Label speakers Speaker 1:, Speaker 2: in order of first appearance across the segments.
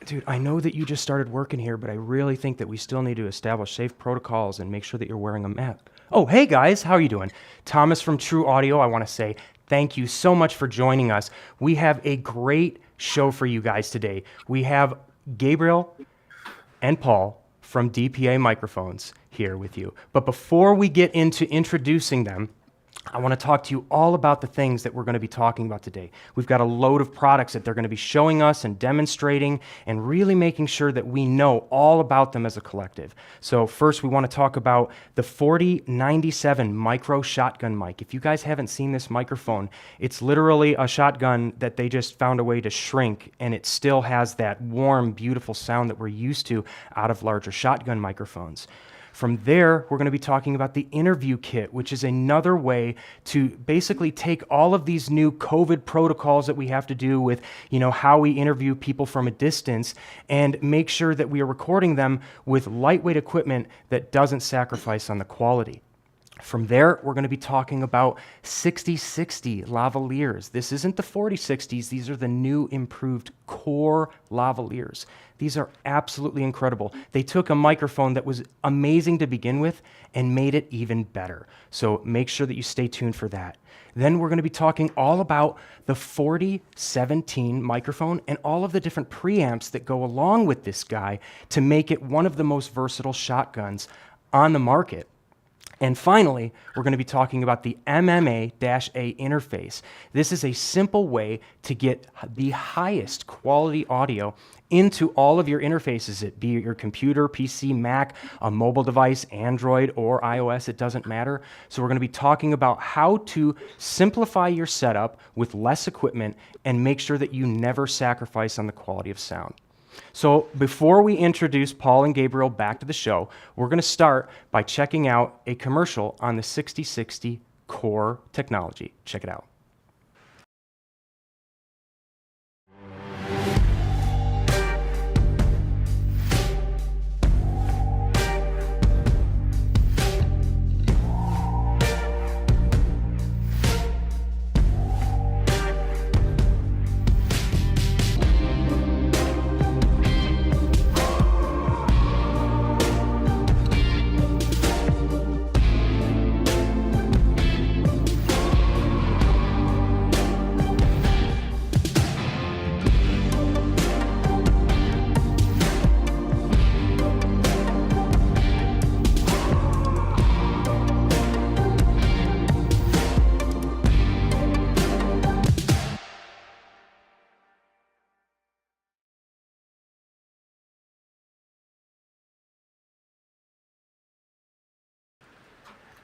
Speaker 1: Dude, I know that you just started working here, but I really think that we still need to establish safe protocols and make sure that you're wearing a mask. Oh, hey guys, how are you doing? Thomas from True Audio. I want to say thank you so much for joining us. We have a great show for you guys today. We have Gabriel and Paul from DPA Microphones here with you. But before we get into introducing them, I want to talk to you all about the things that we're going to be talking about today. We've got a load of products that they're going to be showing us and demonstrating and really making sure that we know all about them as a collective. So first, we want to talk about the 4097 micro shotgun mic. If you guys haven't seen this microphone, it's literally a shotgun that they just found a way to shrink, and it still has that warm, beautiful sound that we're used to out of larger shotgun microphones. From there, we're going to be talking about the interview kit, which is another way to basically take all of these new COVID protocols that we have to do with, how we interview people from a distance and make sure that we are recording them with lightweight equipment that doesn't sacrifice on the quality. From there, we're going to be talking about 6060 lavaliers. This isn't the 4060s. These are the new improved core lavaliers. These are absolutely incredible. They took a microphone that was amazing to begin with and made it even better. So make sure that you stay tuned for that. Then we're going to be talking all about the 4017 microphone and all of the different preamps that go along with this guy to make it one of the most versatile shotguns on the market. And finally, we're going to be talking about the MMA-A interface. This is a simple way to get the highest quality audio into all of your interfaces, it be your computer, PC, Mac, a mobile device, Android, or iOS, it doesn't matter. So we're going to be talking about how to simplify your setup with less equipment and make sure that you never sacrifice on the quality of sound. So before we introduce Paul and Gabriel back to the show, we're going to start by checking out a commercial on the 6060 core technology. Check it out.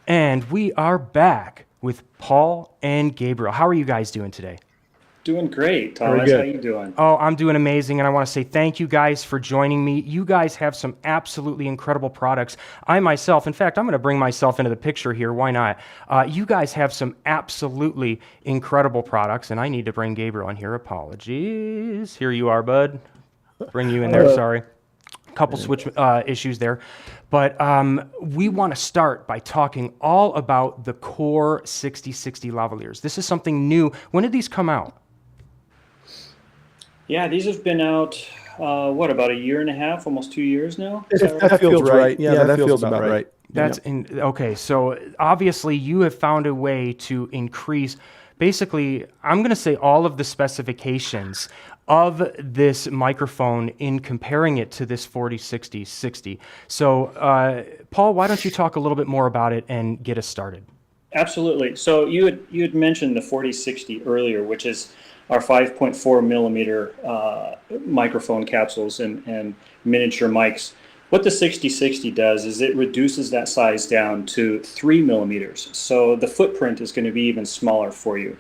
Speaker 1: And we are back with Paul and Gabriel. How are you guys doing today?
Speaker 2: Doing great, Thomas. How you doing?
Speaker 1: Oh, I'm doing amazing, and I want to say thank you guys for joining me. You guys have some absolutely incredible products. I myself, in fact, I'm going to bring myself into the picture here. Why not? You guys have some absolutely incredible products, and I need to bring Gabriel in here. Apologies. Here you are, bud. Bring you in there, sorry. Couple switch issues there. But we want to start by talking all about the core 6060 lavaliers. This is something new. When did these come out?
Speaker 2: Yeah, these have been out, about a year and a half, almost 2 years now?
Speaker 3: That feels right. Yeah, that feels about right.
Speaker 1: Okay, so obviously you have found a way to increase, basically, I'm going to say all of the specifications of this microphone in comparing it to this 4060. So, Paul, why don't you talk a little bit more about it and get us started?
Speaker 2: Absolutely. So you had mentioned the 4060 earlier, which is our 5.4 millimeter microphone capsules and miniature mics. What the 6060 does is it reduces that size down to 3 millimeters. So the footprint is going to be even smaller for you.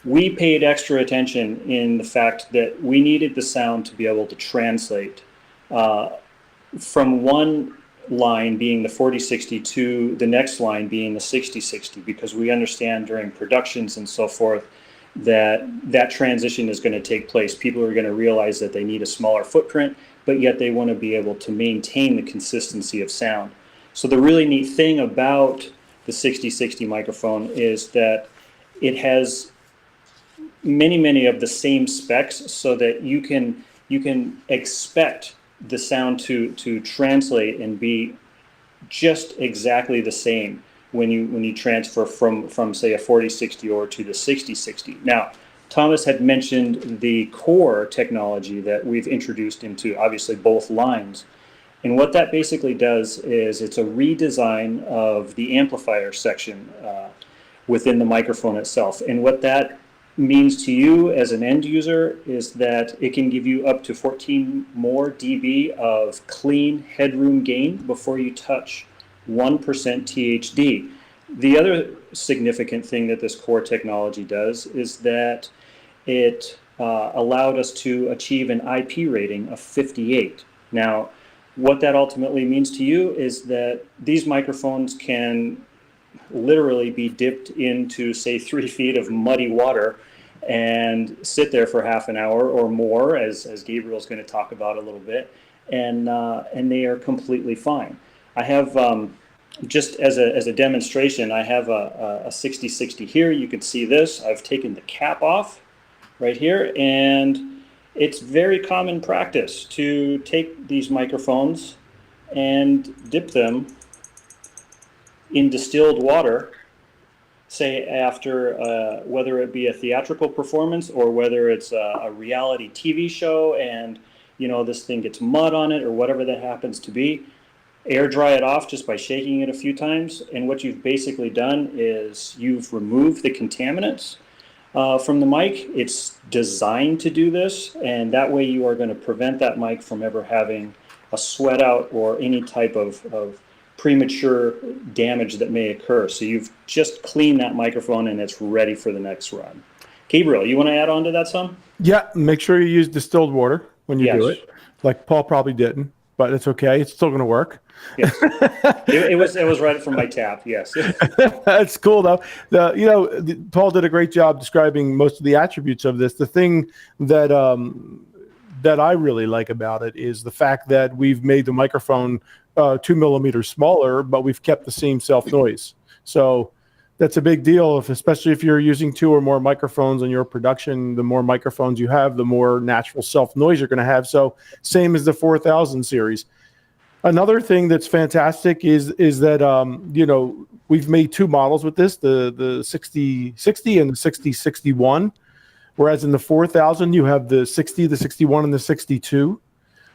Speaker 2: We paid extra attention in the fact that we needed the sound to be able to translate from one line being the 4060 to the next line being the 6060, because we understand during productions and so forth that transition is going to take place. People are going to realize that they need a smaller footprint, but yet they want to be able to maintain the consistency of sound. So the really neat thing about the 6060 microphone is that it has many of the same specs, so that you can you can expect the sound to translate and be just exactly the same when you transfer from say a 4060 or to the 6060. Now, Thomas had mentioned the core technology that we've introduced into obviously both lines. And what that basically does is it's a redesign of the amplifier section within the microphone itself. And what that means to you as an end user is that it can give you up to 14 more dB of clean headroom gain before you touch 1% THD. The other significant thing that this core technology does is that it allowed us to achieve an IP rating of 58. Now, what that ultimately means to you is that these microphones can literally be dipped into, say, 3 feet of muddy water and sit there for half an hour or more, as Gabriel's going to talk about a little bit, and they are completely fine. I have, just as a demonstration, I have a 6060 here. You can see this. I've taken the cap off right here, and it's very common practice to take these microphones and dip them in distilled water, say after whether it be a theatrical performance or whether it's a reality TV show, and this thing gets mud on it or whatever that happens to be. Air dry it off just by shaking it a few times, and what you've basically done is you've removed the contaminants from the mic. It's designed to do this, and that way you are going to prevent that mic from ever having a sweat out or any type of premature damage that may occur. So you've just cleaned that microphone and it's ready for the next run. Gabriel, you want to add on to that some?
Speaker 3: Yeah, make sure you use distilled water when you do it. Like Paul probably didn't, but it's okay. It's still going to work.
Speaker 2: Yes. it was right from my tap. Yes.
Speaker 3: That's cool though. Paul did a great job describing most of the attributes of this. The thing that I really like about it is the fact that we've made the microphone 2 millimeters smaller, but we've kept the same self noise. So that's a big deal, especially if you're using 2 or more microphones in your production. The more microphones you have, the more natural self noise you're going to have. So same as the 4000 series. Another thing that's fantastic is that we've made 2 models with this, the 6060 and the 6061, whereas in the 4000 you have the 60, the 61, and the 62.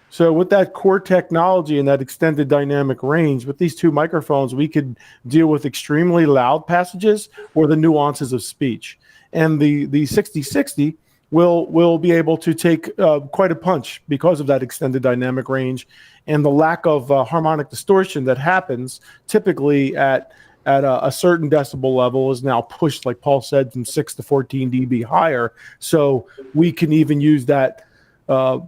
Speaker 3: So with that core technology and that extended dynamic range, with these 2 microphones, we could deal with extremely loud passages or the nuances of speech. And the 6060 will be able to take quite a punch because of that extended dynamic range and the lack of harmonic distortion that happens typically at a certain decibel level is now pushed, like Paul said, from 6 to 14 dB higher. So we can even use that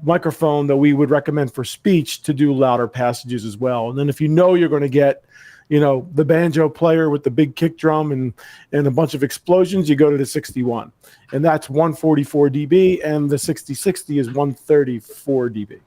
Speaker 3: microphone that we would recommend for speech to do louder passages as well. And then if you're going to get the banjo player with the big kick drum and a bunch of explosions, you go to the 61, and that's 144 dB, and the 6060 is 134 dB.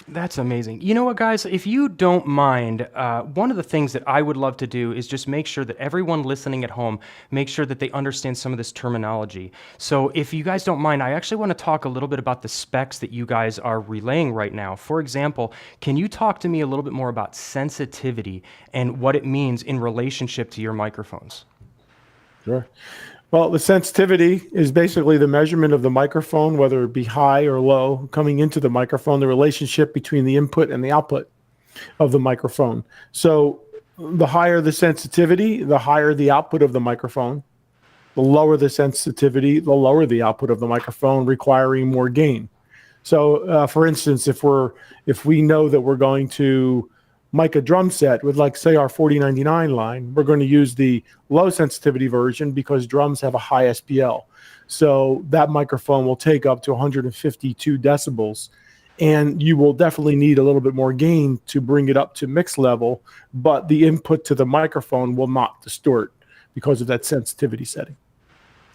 Speaker 1: That's amazing. You know what, guys? If you don't mind, one of the things that I would love to do is just make sure that everyone listening at home makes sure that they understand some of this terminology. So if you guys don't mind, I actually want to talk a little bit about the specs that you guys are relaying right now. For example, can you talk to me a little bit more about sensitivity and what it means in relationship to your microphones?
Speaker 3: Sure. Well, the sensitivity is basically the measurement of the microphone, whether it be high or low, coming into the microphone, the relationship between the input and the output of the microphone. So the higher the sensitivity, the higher the output of the microphone. The lower the sensitivity, the lower the output of the microphone, requiring more gain. So for instance, if we know that we're going to mic a drum set with, like, say, our 4099 line, we're going to use the low sensitivity version because drums have a high SPL. So that microphone will take up to 152 decibels, and you will definitely need a little bit more gain to bring it up to mix level, but the input to the microphone will not distort because of that sensitivity setting.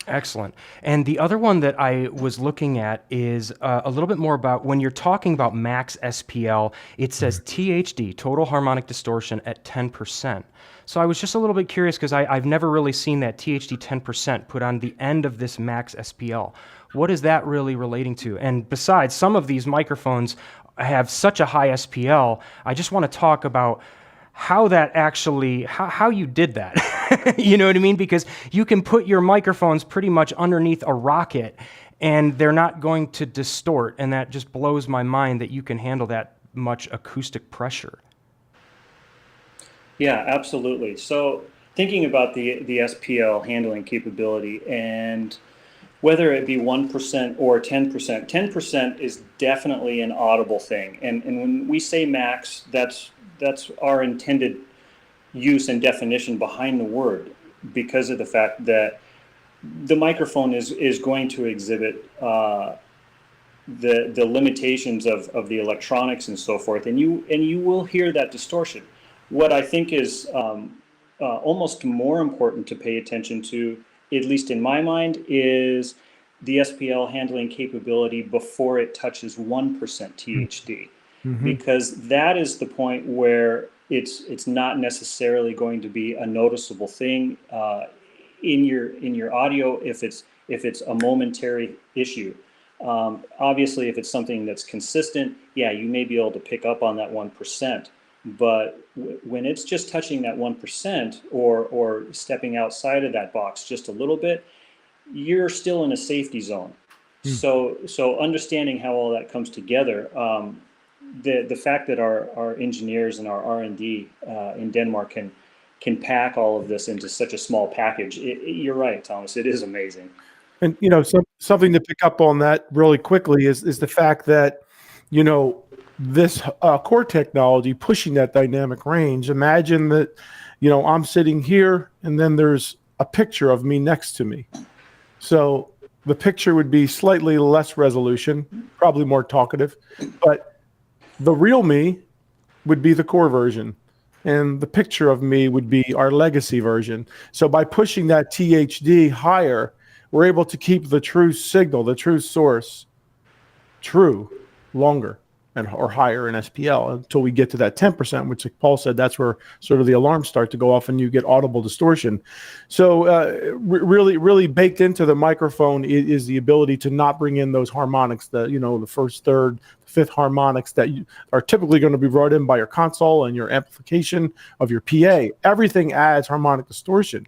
Speaker 1: Excellent. And the other one that I was looking at is a little bit more about when you're talking about max SPL, it says THD, total harmonic distortion, at 10%. So I was just a little bit curious because I've never really seen that THD 10% put on the end of this max SPL. What is that really relating to? And besides, some of these microphones have such a high SPL. I just want to talk about how that actually, how you did that. You know what I mean? Because you can put your microphones pretty much underneath a rocket and they're not going to distort. And that just blows my mind that you can handle that much acoustic pressure.
Speaker 2: Yeah, absolutely. So thinking about the SPL handling capability, and whether it be 1% or 10%, 10% is definitely an audible thing. And when we say max, that's our intended use and definition behind the word, because of the fact that the microphone is going to exhibit the limitations of the electronics and so forth, and you will hear that distortion. What I think is almost more important to pay attention to, at least in my mind, is the SPL handling capability before it touches 1% THD, because that is the point where it's not necessarily going to be a noticeable thing in your audio if it's a momentary issue. Obviously, if it's something that's consistent, yeah, you may be able to pick up on that 1%. But when it's just touching that 1% or stepping outside of that box just a little bit, you're still in a safety zone. So understanding how all that comes together, the fact that our engineers and our R&D in Denmark can pack all of this into such a small package, you're right, Thomas, it is amazing.
Speaker 3: And something to pick up on that really quickly is the fact that this core technology pushing that dynamic range. Imagine that I'm sitting here and then there's a picture of me next to me. So the picture would be slightly less resolution, probably more talkative, but the real me would be the core version, and the picture of me would be our legacy version. So by pushing that THD higher, we're able to keep the true signal, the true source, true longer or higher in SPL until we get to that 10%, which, like Paul said, that's where sort of the alarms start to go off and you get audible distortion. So really baked into the microphone is the ability to not bring in those harmonics, the first, third, fifth harmonics that are typically going to be brought in by your console and your amplification of your PA. Everything adds harmonic distortion.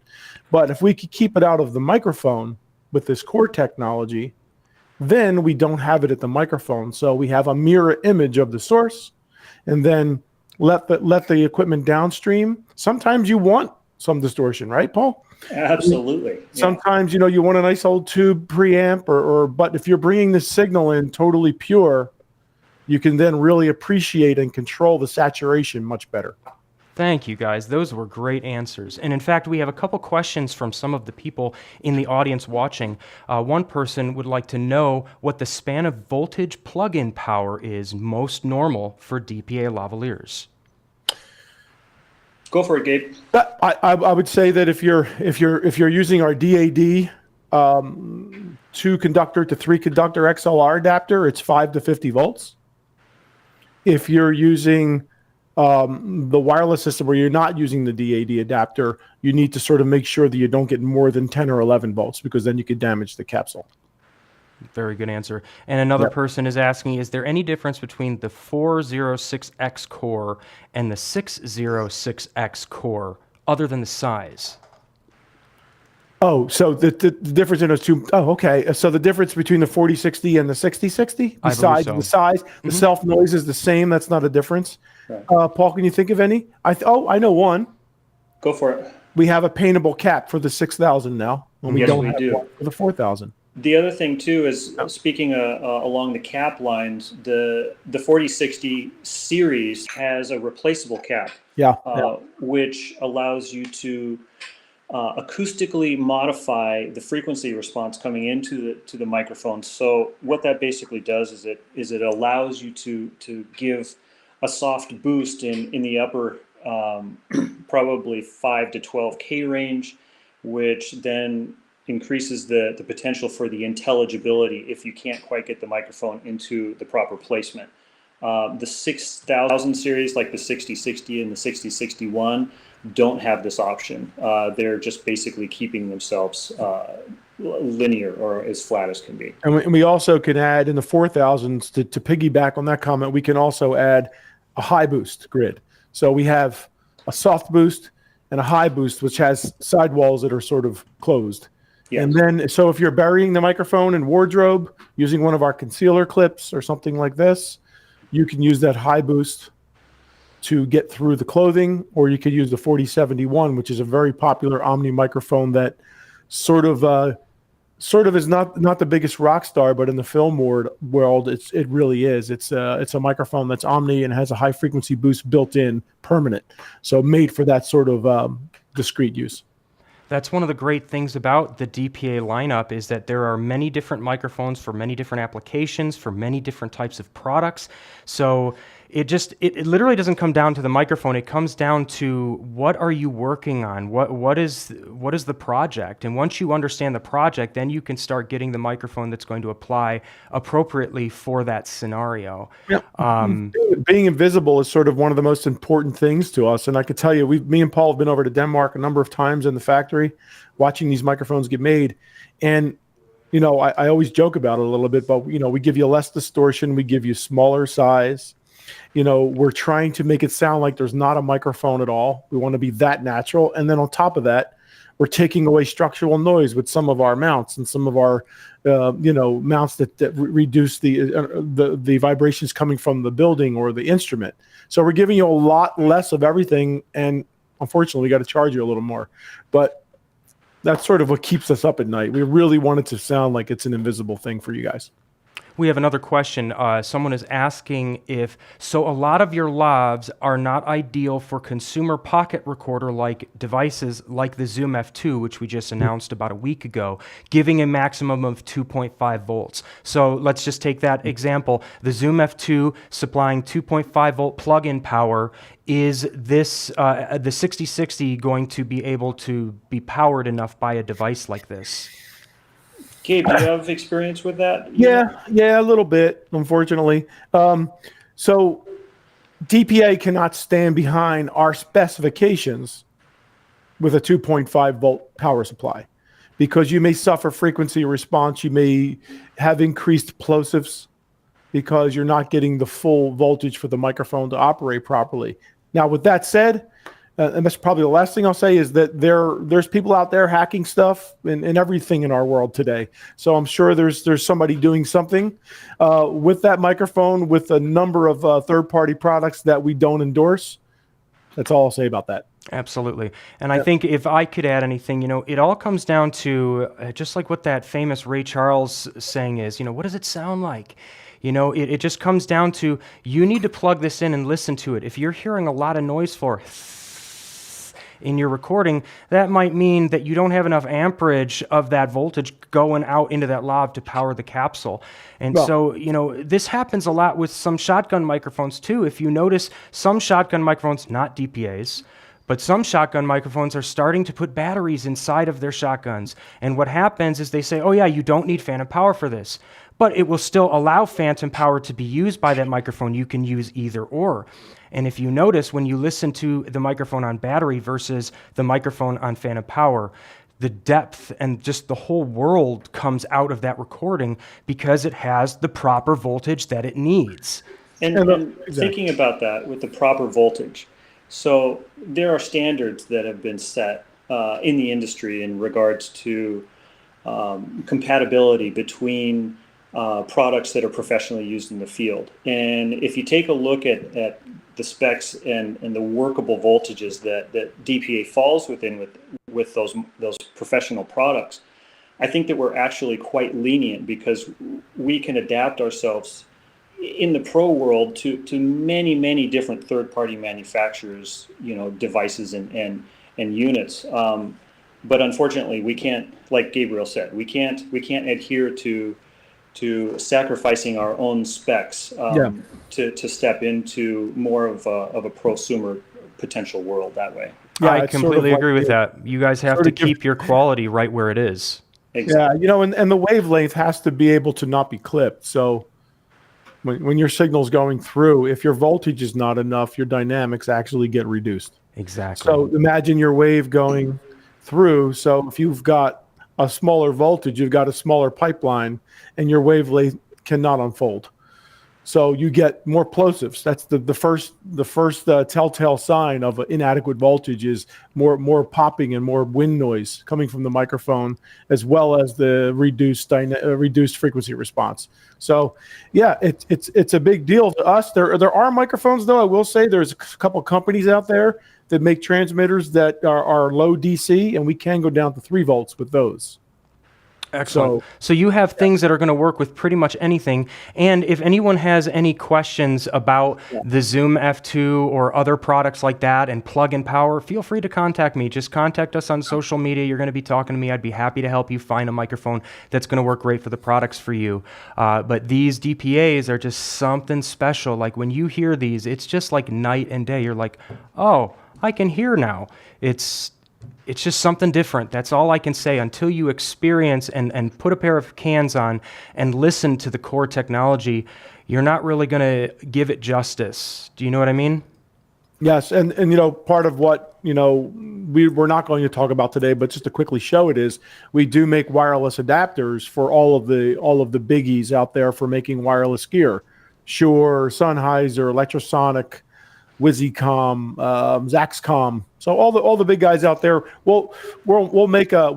Speaker 3: But if we could keep it out of the microphone with this core technology, then we don't have it at the microphone. So we have a mirror image of the source, and then let the equipment downstream. Sometimes you want some distortion, right, Paul?
Speaker 2: Absolutely.
Speaker 3: Sometimes, you want a nice old tube preamp but if you're bringing the signal in totally pure, you can then really appreciate and control the saturation much better.
Speaker 1: Thank you, guys. Those were great answers. And in fact, we have a couple questions from some of the people in the audience watching. One person would like to know what the span of voltage plug-in power is most normal for DPA lavaliers.
Speaker 2: Go for it, Gabe.
Speaker 3: I would say that if you're using our DAD 2-conductor to 3-conductor XLR adapter, it's 5 to 50 volts. If you're using the wireless system where you're not using the DAD adapter, you need to sort of make sure that you don't get more than 10 or 11 volts, because then you could damage the capsule.
Speaker 1: Very good answer. And another person is asking, is there any difference between the 406X core and the 606X core other than the size?
Speaker 3: Oh, so the difference in those two. Oh, okay. So the difference between the 4060 and the 6060, besides the size, the self noise is the same. That's not a difference. Right. Paul, can you think of any? I know one.
Speaker 2: Go for it.
Speaker 3: We have a paintable cap for the 6000 now, and we don't have one for the 4000.
Speaker 2: The other thing too is, speaking along the cap lines, the 4060 series has a replaceable cap, which allows you to acoustically modify the frequency response coming into the microphone. So what that basically does is it allows you to give a soft boost in the upper probably 5 to 12K range, which then increases the potential for the intelligibility if you can't quite get the microphone into the proper placement. The 6000 series, like the 6060 and the 6061, don't have this option. They're just basically keeping themselves linear or as flat as can be.
Speaker 3: And we also can add in the 4000s to piggyback on that comment. We can also add a high boost grid. So we have a soft boost and a high boost, which has sidewalls that are sort of closed. Yes. And then, so if you're burying the microphone in wardrobe using one of our concealer clips or something like this, you can use that high boost to get through the clothing, or you could use the 4071, which is a very popular Omni microphone that sort of is not the biggest rock star, but in the film world, it really is. It's a microphone that's Omni and has a high frequency boost built in, permanent, so made for that sort of discrete use.
Speaker 1: That's one of the great things about the DPA lineup is that there are many different microphones for many different applications, for many different types of products. So it literally doesn't come down to the microphone. It comes down to what are you working on? What is the project? And once you understand the project, then you can start getting the microphone that's going to apply appropriately for that scenario.
Speaker 3: Yeah. Being invisible is sort of one of the most important things to us. And I could tell you, me and Paul have been over to Denmark a number of times in the factory watching these microphones get made. And you know, I always joke about it a little bit, but you know, we give you less distortion, we give you smaller size. You know, we're trying to make it sound like there's not a microphone at all. We want to be that natural. And then on top of that, we're taking away structural noise with some of our mounts and some of our, mounts that reduce the vibrations coming from the building or the instrument. So we're giving you a lot less of everything. And unfortunately, we got to charge you a little more. But that's sort of what keeps us up at night. We really want it to sound like it's an invisible thing for you guys.
Speaker 1: We have another question. Someone is asking so a lot of your lavs are not ideal for consumer pocket recorder like devices like the Zoom F2, which we just announced about a week ago, giving a maximum of 2.5 volts. So let's just take that example. The Zoom F2 supplying 2.5 volt plug-in power. Is this the 6060 going to be able to be powered enough by a device like this?
Speaker 2: Gabe, do you have experience with that?
Speaker 3: Yeah, a little bit, unfortunately. So DPA cannot stand behind our specifications with a 2.5 volt power supply because you may suffer frequency response. You may have increased plosives because you're not getting the full voltage for the microphone to operate properly. Now, with that said, and that's probably the last thing I'll say is that there's people out there hacking stuff and everything in our world today. So I'm sure there's somebody doing something with that microphone with a number of third-party products that we don't endorse. That's all I'll say about that.
Speaker 1: Absolutely. And I think if I could add anything, it all comes down to just like what that famous Ray Charles saying is, what does it sound like? It just comes down to you need to plug this in and listen to it. If you're hearing a lot of noise in your recording, that might mean that you don't have enough amperage of that voltage going out into that lav to power the capsule. And so, this happens a lot with some shotgun microphones too. If you notice, some shotgun microphones, not DPAs, but some shotgun microphones are starting to put batteries inside of their shotguns. And what happens is they say, oh yeah, you don't need phantom power for this. But it will still allow phantom power to be used by that microphone. You can use either or. And if you notice, when you listen to the microphone on battery versus the microphone on phantom power, the depth and just the whole world comes out of that recording because it has the proper voltage that it needs.
Speaker 2: And thinking about that with the proper voltage, so there are standards that have been set in the industry in regards to compatibility between products that are professionally used in the field. And if you take a look at the specs and the workable voltages that DPA falls within with those professional products, I think that we're actually quite lenient because we can adapt ourselves in the pro world to many different third-party manufacturers, devices and units. But unfortunately, we can't, like Gabriel said, we can't adhere to sacrificing our own specs to step into more of a prosumer potential world that way.
Speaker 1: Yeah, I completely agree with that. You guys have to keep your quality right where it is.
Speaker 2: Exactly.
Speaker 3: Yeah, and the wavelength has to be able to not be clipped. So when your signal's going through, if your voltage is not enough, your dynamics actually get reduced.
Speaker 1: Exactly.
Speaker 3: So imagine your wave going through. So if you've got a smaller voltage, you've got a smaller pipeline, and your wavelength cannot unfold. So you get more plosives. That's the first telltale sign of inadequate voltage is more popping and more wind noise coming from the microphone, as well as the reduced frequency response. So yeah, it's a big deal to us. There are microphones, though. I will say there's a couple companies out there that make transmitters that are low DC, and we can go down to 3 volts with those.
Speaker 1: Excellent. So you have things that are going to work with pretty much anything. And if anyone has any questions about the Zoom F2 or other products like that and plug-in power, feel free to contact me. Just contact us on social media. You're going to be talking to me. I'd be happy to help you find a microphone that's going to work great for the products for you. But these DPAs are just something special. Like when you hear these, it's just like night and day. You're like, oh, I can hear now. It's just something different. That's all I can say until you experience and put a pair of cans on and listen to the core technology. You're not really going to give it justice. Do you know what I mean?
Speaker 3: Yes, and part of what we're not going to talk about today, but just to quickly show it is we do make wireless adapters for all of the biggies out there for making wireless gear. Shure, Sennheiser, Electrosonic, Wizzycom, Zaxcom. So all the big guys out there, we'll make a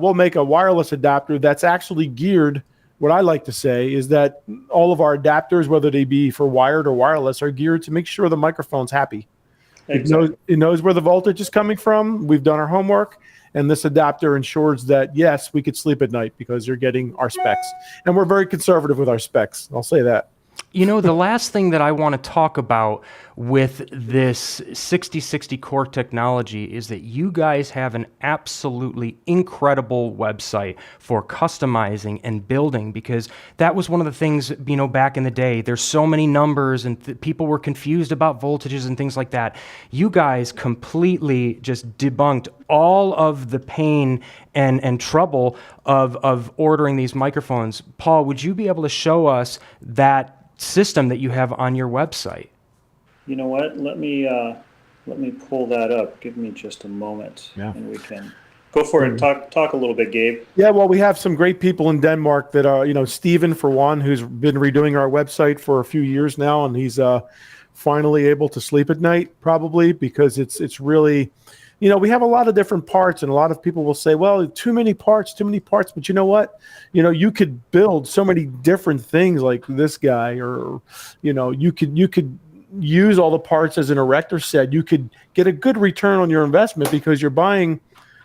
Speaker 3: wireless adapter that's actually geared. What I like to say is that all of our adapters, whether they be for wired or wireless, are geared to make sure the microphone's happy.
Speaker 2: Exactly.
Speaker 3: It knows where the voltage is coming from. We've done our homework, and this adapter ensures that yes, we could sleep at night because you're getting our specs, and we're very conservative with our specs. I'll say that.
Speaker 1: The last thing that I want to talk about with this 6060 core technology is that you guys have an absolutely incredible website for customizing and building, because that was one of the things, back in the day. There's so many numbers and people were confused about voltages and things like that. You guys completely just debunked all of the pain and trouble of ordering these microphones. Paul, would you be able to show us that system that you have on your website?
Speaker 2: You know what? Let me pull that up. Give me just a moment, and we can go for it. Talk a little bit, Gabe.
Speaker 3: Yeah, well, we have some great people in Denmark that are, Steven, for one, who's been redoing our website for a few years now, and he's finally able to sleep at night, probably because it's really, we have a lot of different parts, and a lot of people will say, well, too many parts, but you know what? You could build so many different things like this guy, or, you could use all the parts as an erector set. You could get a good return on your investment because you're buying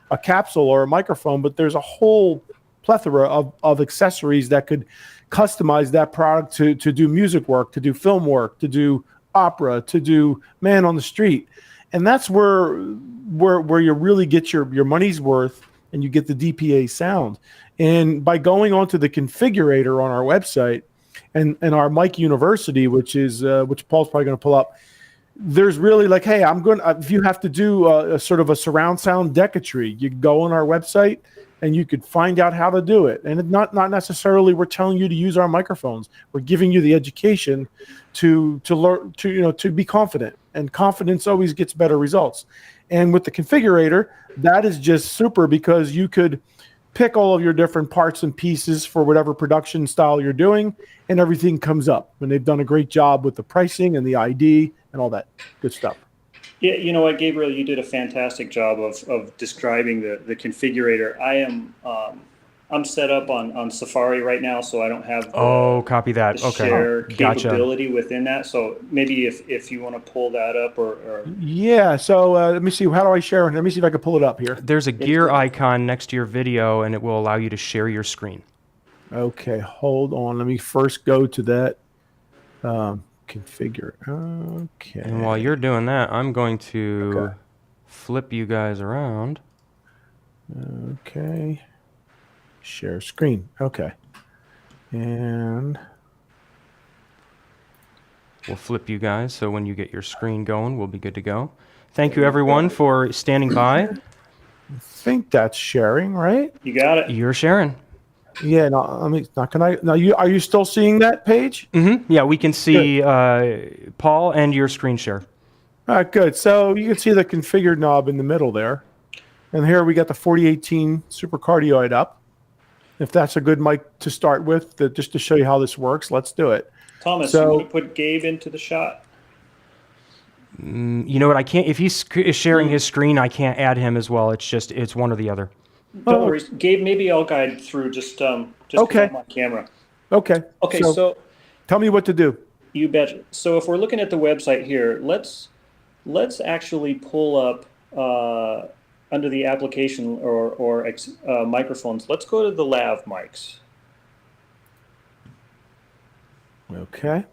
Speaker 3: a capsule or a microphone, but there's a whole plethora of accessories that could customize that product to do music work, to do film work, to do opera, to do man on the street. And that's where you really get your money's worth, and you get the DPA sound. And by going onto the configurator on our website and our Mic University, which Paul's probably going to pull up, there's really like, hey, if you have to do a sort of a surround sound decketry, you go on our website and you could find out how to do it. And it not necessarily we're telling you to use our microphones. We're giving you the education to learn to be confident, and confidence always gets better results. And with the configurator, that is just super, because you could pick all of your different parts and pieces for whatever production style you're doing, and everything comes up. And they've done a great job with the pricing and the ID and all that good stuff.
Speaker 2: Yeah, you know what, Gabriel, you did a fantastic job of describing the configurator. I'm set up on Safari right now, so I don't have
Speaker 1: copy that.
Speaker 2: the
Speaker 1: Okay,
Speaker 2: share
Speaker 1: gotcha.
Speaker 2: capability within that. So maybe if you want to pull that up or
Speaker 3: Yeah, so let me see. How do I share? Let me see if I can pull it up here.
Speaker 1: There's a gear icon next to your video, and it will allow you to share your screen.
Speaker 3: Okay, hold on. Let me first go to that configure. Okay.
Speaker 1: And while you're doing that, I'm going to flip you guys around.
Speaker 3: Okay. Share screen. Okay. And
Speaker 1: we'll flip you guys, so when you get your screen going, we'll be good to go. Thank you, everyone, for standing by.
Speaker 3: I think that's sharing, right?
Speaker 2: you got it.
Speaker 1: You're sharing.
Speaker 3: Yeah. No, I mean, not can I? Now, are you still seeing that page?
Speaker 1: Mm-hmm. Yeah, we can see Paul and your screen share.
Speaker 3: All right, good. So you can see the configure knob in the middle there, and here we got the 4018 supercardioid up. If that's a good mic to start with, just to show you how this works, let's do it.
Speaker 2: Thomas,
Speaker 3: So-
Speaker 2: you want to put Gabe into the shot?
Speaker 1: You know what? I can't. If he's sharing his screen, I can't add him as well. It's one or the other.
Speaker 2: Don't worry, Gabe. Maybe I'll guide through. Just
Speaker 3: Okay.
Speaker 2: on my camera.
Speaker 3: Okay.
Speaker 2: Okay, so
Speaker 3: tell me what to do.
Speaker 2: you bet. So if we're looking at the website here, let's actually pull up under the application or microphones. Let's go to the lav mics.
Speaker 3: Okay.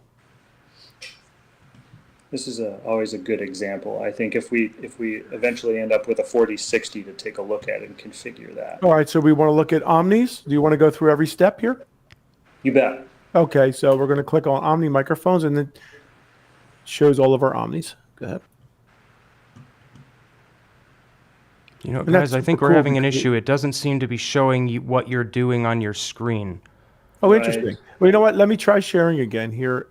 Speaker 2: This is always a good example. I think if we eventually end up with a 4060 to take a look at and configure that.
Speaker 3: All right. So we want to look at Omnis. Do you want to go through every step here?
Speaker 2: You bet.
Speaker 3: Okay. So we're going to click on Omni microphones, and then it shows all of our Omnis. Go ahead.
Speaker 1: You know,
Speaker 3: And
Speaker 1: guys,
Speaker 3: that's
Speaker 1: I think
Speaker 3: super
Speaker 1: we're
Speaker 3: cool
Speaker 1: having an
Speaker 3: because
Speaker 1: issue. It doesn't seem to be showing you what you're doing on your screen.
Speaker 3: Oh,
Speaker 2: Right.
Speaker 3: interesting. Well, you know what? Let me try sharing again here.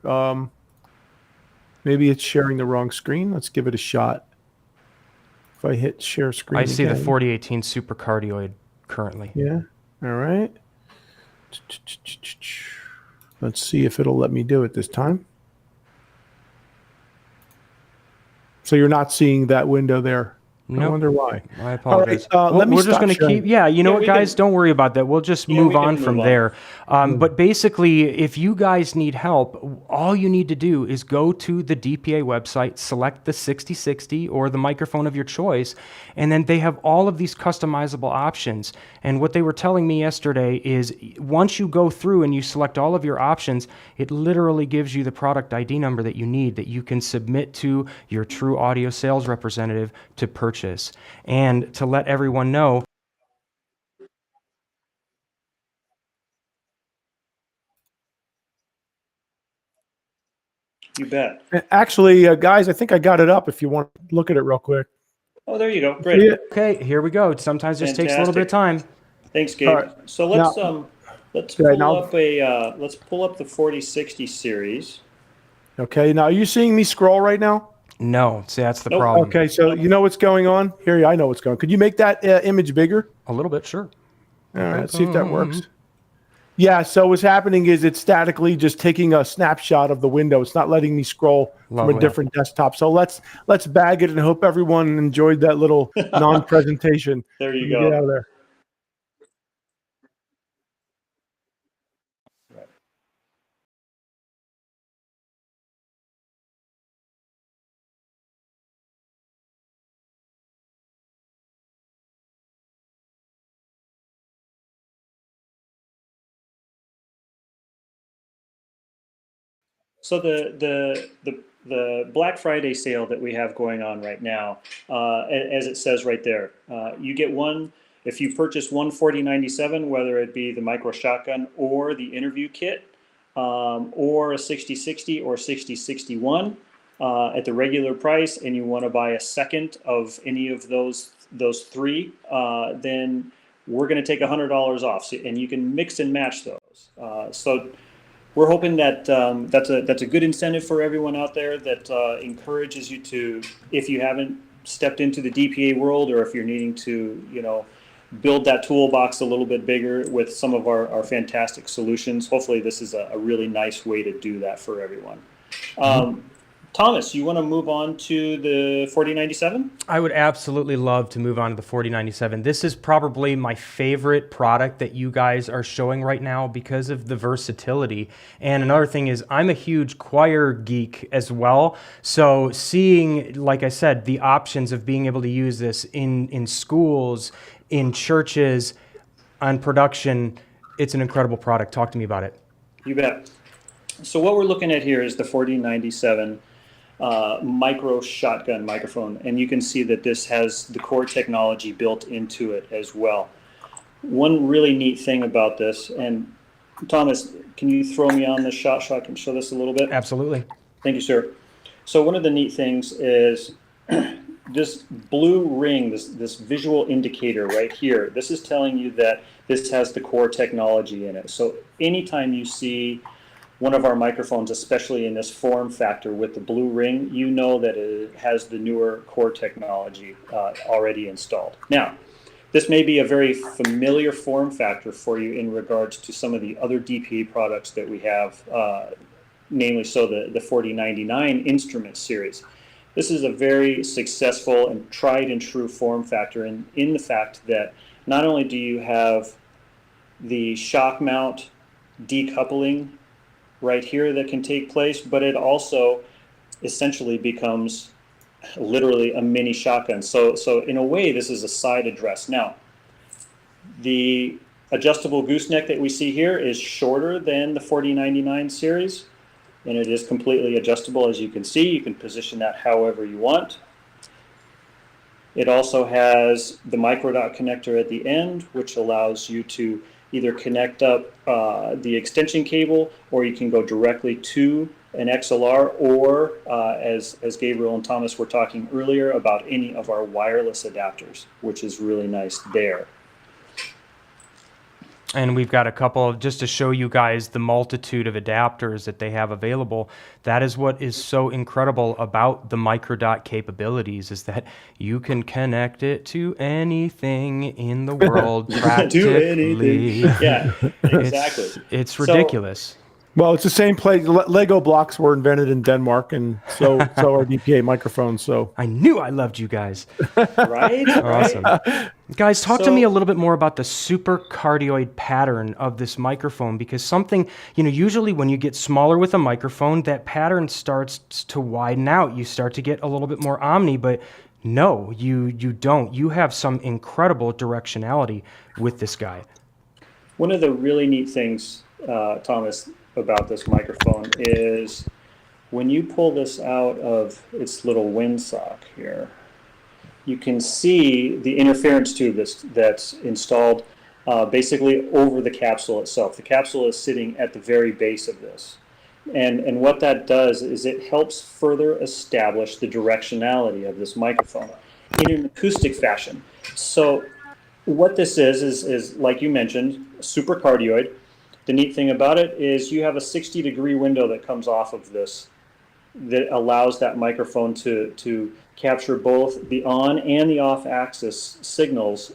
Speaker 3: Maybe it's sharing the wrong screen. Let's give it a shot. If I hit share screen,
Speaker 1: I see the
Speaker 3: again.
Speaker 1: 4018 supercardioid currently.
Speaker 3: Yeah. All right. Let's see if it'll let me do it this time. So you're not seeing that window there. I
Speaker 1: Nope.
Speaker 3: wonder why.
Speaker 1: I apologize.
Speaker 3: let me
Speaker 1: we're just
Speaker 3: stop
Speaker 1: going to
Speaker 3: sharing.
Speaker 1: keep. Yeah, you know
Speaker 2: Yeah,
Speaker 1: what,
Speaker 2: we
Speaker 1: guys?
Speaker 2: can-
Speaker 1: Don't worry about that. We'll just
Speaker 2: Yeah,
Speaker 1: move
Speaker 2: we can
Speaker 1: on
Speaker 2: move
Speaker 1: from
Speaker 2: on.
Speaker 1: there. But basically, if you guys need help, all you need to do is go to the DPA website, select the 6060 or the microphone of your choice, and then they have all of these customizable options. And what they were telling me yesterday is once you go through and you select all of your options, it literally gives you the product ID number that you need that you can submit to your True Audio sales representative to purchase. And to let everyone know,
Speaker 2: You bet.
Speaker 3: Actually, guys, I think I got it up if you want to look at it real quick.
Speaker 2: Oh, there you go. Great.
Speaker 3: See it?
Speaker 1: okay, here we go. It sometimes just takes a little bit of time.
Speaker 2: Thanks, Gabe.
Speaker 3: All right.
Speaker 2: So let's
Speaker 3: Now-
Speaker 2: let's
Speaker 3: Okay,
Speaker 2: pull
Speaker 3: now-
Speaker 2: up let's pull up the 4060 series.
Speaker 3: Okay. Now, are you seeing me scroll right now?
Speaker 1: No, see, that's the
Speaker 2: Nope.
Speaker 1: problem.
Speaker 3: Okay. So you know what's going on? Here, I know what's going on. Could you make that image bigger?
Speaker 1: A little bit, sure.
Speaker 3: All right. Let's see if that works. Yeah. So what's happening is it's statically just taking a snapshot of the window. It's not letting me scroll from
Speaker 1: Lovely.
Speaker 3: a different desktop. So let's bag it and hope everyone enjoyed that little non-presentation.
Speaker 2: There you
Speaker 3: Get
Speaker 2: go.
Speaker 3: out of there.
Speaker 2: So the Black Friday sale that we have going on right now, as it says right there, you get one if you purchase one 4097, whether it be the micro shotgun or the interview kit, or a 6060 or 6061 at the regular price, and you want to buy a second of any of those three, then we're going to take $100 off, and you can mix and match those. So we're hoping that that's a good incentive for everyone out there that encourages you to, if you haven't stepped into the DPA world, or if you're needing to, build that toolbox a little bit bigger with some of our fantastic solutions. Hopefully this is a really nice way to do that for everyone. Thomas, you want to move on to the 4097?
Speaker 1: I would absolutely love to move on to the 4097. This is probably my favorite product that you guys are showing right now because of the versatility. And another thing is I'm a huge choir geek as well. So seeing, like I said, the options of being able to use this in schools, in churches, on production, it's an incredible product. Talk to me about it.
Speaker 2: You bet. So what we're looking at here is the 4097 micro shotgun microphone, and you can see that this has the core technology built into it as well. One really neat thing about this, and Thomas, can you throw me on the shot so I can show this a little bit?
Speaker 1: Absolutely.
Speaker 2: Thank you, sir. So one of the neat things is this blue ring, this visual indicator right here, this is telling you that this has the core technology in it. So anytime you see one of our microphones, especially in this form factor with the blue ring, you know that it has the newer core technology already installed. Now, This may be a very familiar form factor for you in regards to some of the other DPA products that we have, namely so the 4099 instrument series. This is a very successful and tried and true form factor in the fact that not only do you have the shock mount decoupling right here that can take place, but it also essentially becomes literally a mini shotgun. So in a way, this is a side address. Now, the adjustable gooseneck that we see here is shorter than the 4099 series, and it is completely adjustable. As you can see, you can position that however you want. It also has the micro dot connector at the end, which allows you to either connect up the extension cable, or you can go directly to an XLR, or as Gabriel and Thomas were talking earlier about any of our wireless adapters, which is really nice there.
Speaker 1: And we've got a couple of, just to show you guys the multitude of adapters that they have available. That is what is so incredible about the microdot capabilities, is that you can connect it to anything in the world practically.
Speaker 2: Do anything. Yeah, exactly.
Speaker 1: It's ridiculous.
Speaker 3: Well, it's the same place. Lego blocks were invented in Denmark, and so are DPA microphones. So
Speaker 1: I knew I loved you guys.
Speaker 2: Right?
Speaker 1: Awesome. Guys, talk to me a little bit more about the supercardioid pattern of this microphone, because something, usually when you get smaller with a microphone, that pattern starts to widen out. You start to get a little bit more omni, but no, you don't. You have some incredible directionality with this guy.
Speaker 2: One of the really neat things, Thomas, about this microphone is when you pull this out of its little windsock here, you can see the interference tube that's installed basically over the capsule itself. The capsule is sitting at the very base of this. And what that does is it helps further establish the directionality of this microphone in an acoustic fashion. So what this is like you mentioned, supercardioid. The neat thing about it is you have a 60-degree window that comes off of this that allows that microphone to capture both the on and the off axis signals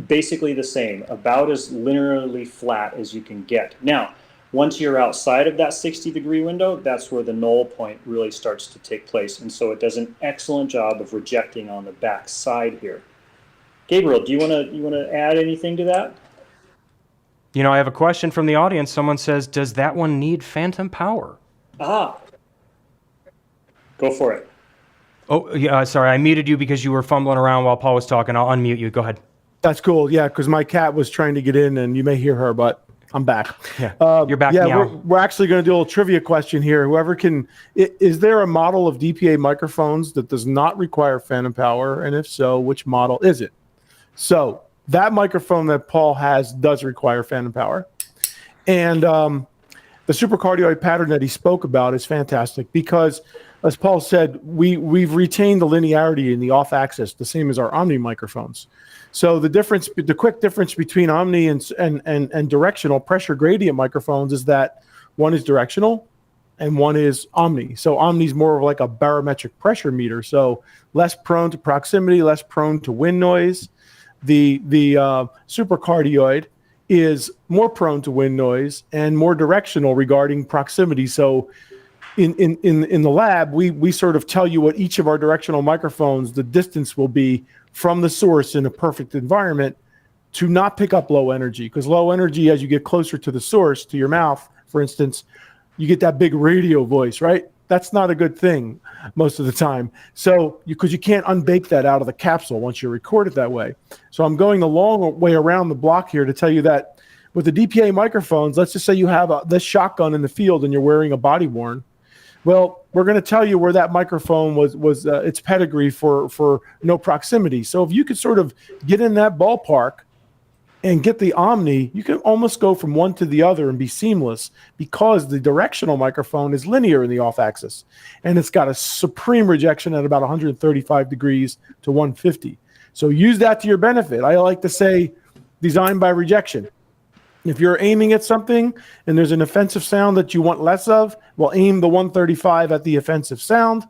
Speaker 2: basically the same, about as linearly flat as you can get. Now, once you're outside of that 60-degree window, that's where the null point really starts to take place. And so it does an excellent job of rejecting on the back side here. Gabriel, do you want to add anything to that?
Speaker 1: I have a question from the audience. Someone says, does that one need phantom power?
Speaker 2: Go for it.
Speaker 1: Oh, yeah, sorry. I muted you because you were fumbling around while Paul was talking. I'll unmute you. Go ahead.
Speaker 3: that's cool. Yeah, because my cat was trying to get in, and you may hear her, but I'm back.
Speaker 1: Yeah, you're back
Speaker 3: yeah,
Speaker 1: now.
Speaker 3: we're actually going to do a little trivia question here. Whoever can, is there a model of DPA microphones that does not require phantom power? And if so, which model is it? So that microphone that Paul has does require phantom power. And the supercardioid pattern that he spoke about is fantastic because, as Paul said, we've retained the linearity in the off axis, the same as our Omni microphones. So the quick difference between Omni and directional pressure gradient microphones is that one is directional and one is Omni. So Omni is more of like a barometric pressure meter, so less prone to proximity, less prone to wind noise. The supercardioid is more prone to wind noise and more directional regarding proximity. So in the lab, we sort of tell you what each of our directional microphones, the distance will be from the source in a perfect environment to not pick up low energy, because low energy, as you get closer to the source, to your mouth, for instance, you get that big radio voice, right? That's not a good thing most of the time. So because you can't unbake that out of the capsule once you record it that way. So I'm going the long way around the block here to tell you that with the DPA microphones, let's just say you have this shotgun in the field and you're wearing a body worn. Well, we're going to tell you where that microphone was its pedigree for no proximity. So if you could sort of get in that ballpark and get the Omni, you can almost go from one to the other and be seamless because the directional microphone is linear in the off axis. And it's got a supreme rejection at about 135 degrees to 150. So use that to your benefit. I like to say design by rejection. If you're aiming at something and there's an offensive sound that you want less of, well, aim the 135 at the offensive sound.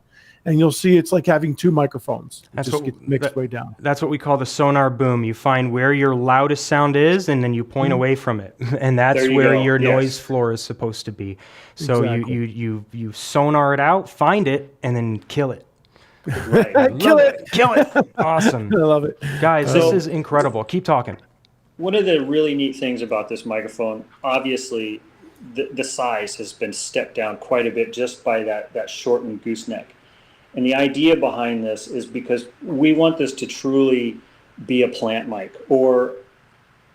Speaker 3: and you'll see it's like having two microphones. It
Speaker 1: That's
Speaker 3: just
Speaker 1: what-
Speaker 3: gets mixed
Speaker 1: that-
Speaker 3: way down.
Speaker 1: That's what we call the sonar boom. You find where your loudest sound is, and then you point away from it, and that's
Speaker 2: There you
Speaker 1: where
Speaker 2: go,
Speaker 1: your
Speaker 2: yes.
Speaker 1: noise floor is supposed to be. So
Speaker 3: Exactly.
Speaker 1: you sonar it out, find it, and then kill it.
Speaker 2: Right.
Speaker 3: Kill it!
Speaker 1: Kill it. Awesome.
Speaker 3: I love it.
Speaker 1: Guys, this
Speaker 2: So-
Speaker 1: is incredible. Keep talking.
Speaker 2: One of the really neat things about this microphone, obviously, the size has been stepped down quite a bit just by that shortened gooseneck. And the idea behind this is because we want this to truly be a plant mic or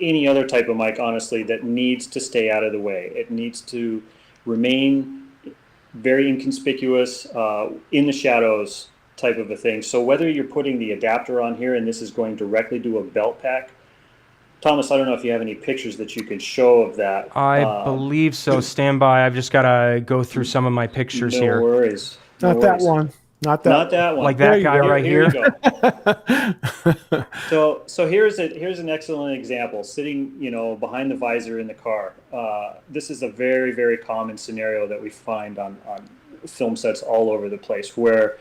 Speaker 2: any other type of mic, honestly, that needs to stay out of the way. It needs to remain very inconspicuous, in the shadows type of a thing. So whether you're putting the adapter on here and this is going directly to a belt pack, Thomas, I don't know if you have any pictures that you can show of that.
Speaker 1: I believe so. Stand by. I've just got to go through some of my pictures
Speaker 2: No
Speaker 1: here.
Speaker 2: worries. No
Speaker 3: Not that
Speaker 2: worries.
Speaker 3: one. Not that.
Speaker 2: Not that one.
Speaker 1: Like
Speaker 3: There
Speaker 1: that
Speaker 3: you
Speaker 1: guy
Speaker 3: go.
Speaker 1: right
Speaker 2: Here
Speaker 1: here.
Speaker 2: you go. So here's an excellent example. Sitting, behind the visor in the car. This is a very, very common scenario that we find on film sets all over the place, where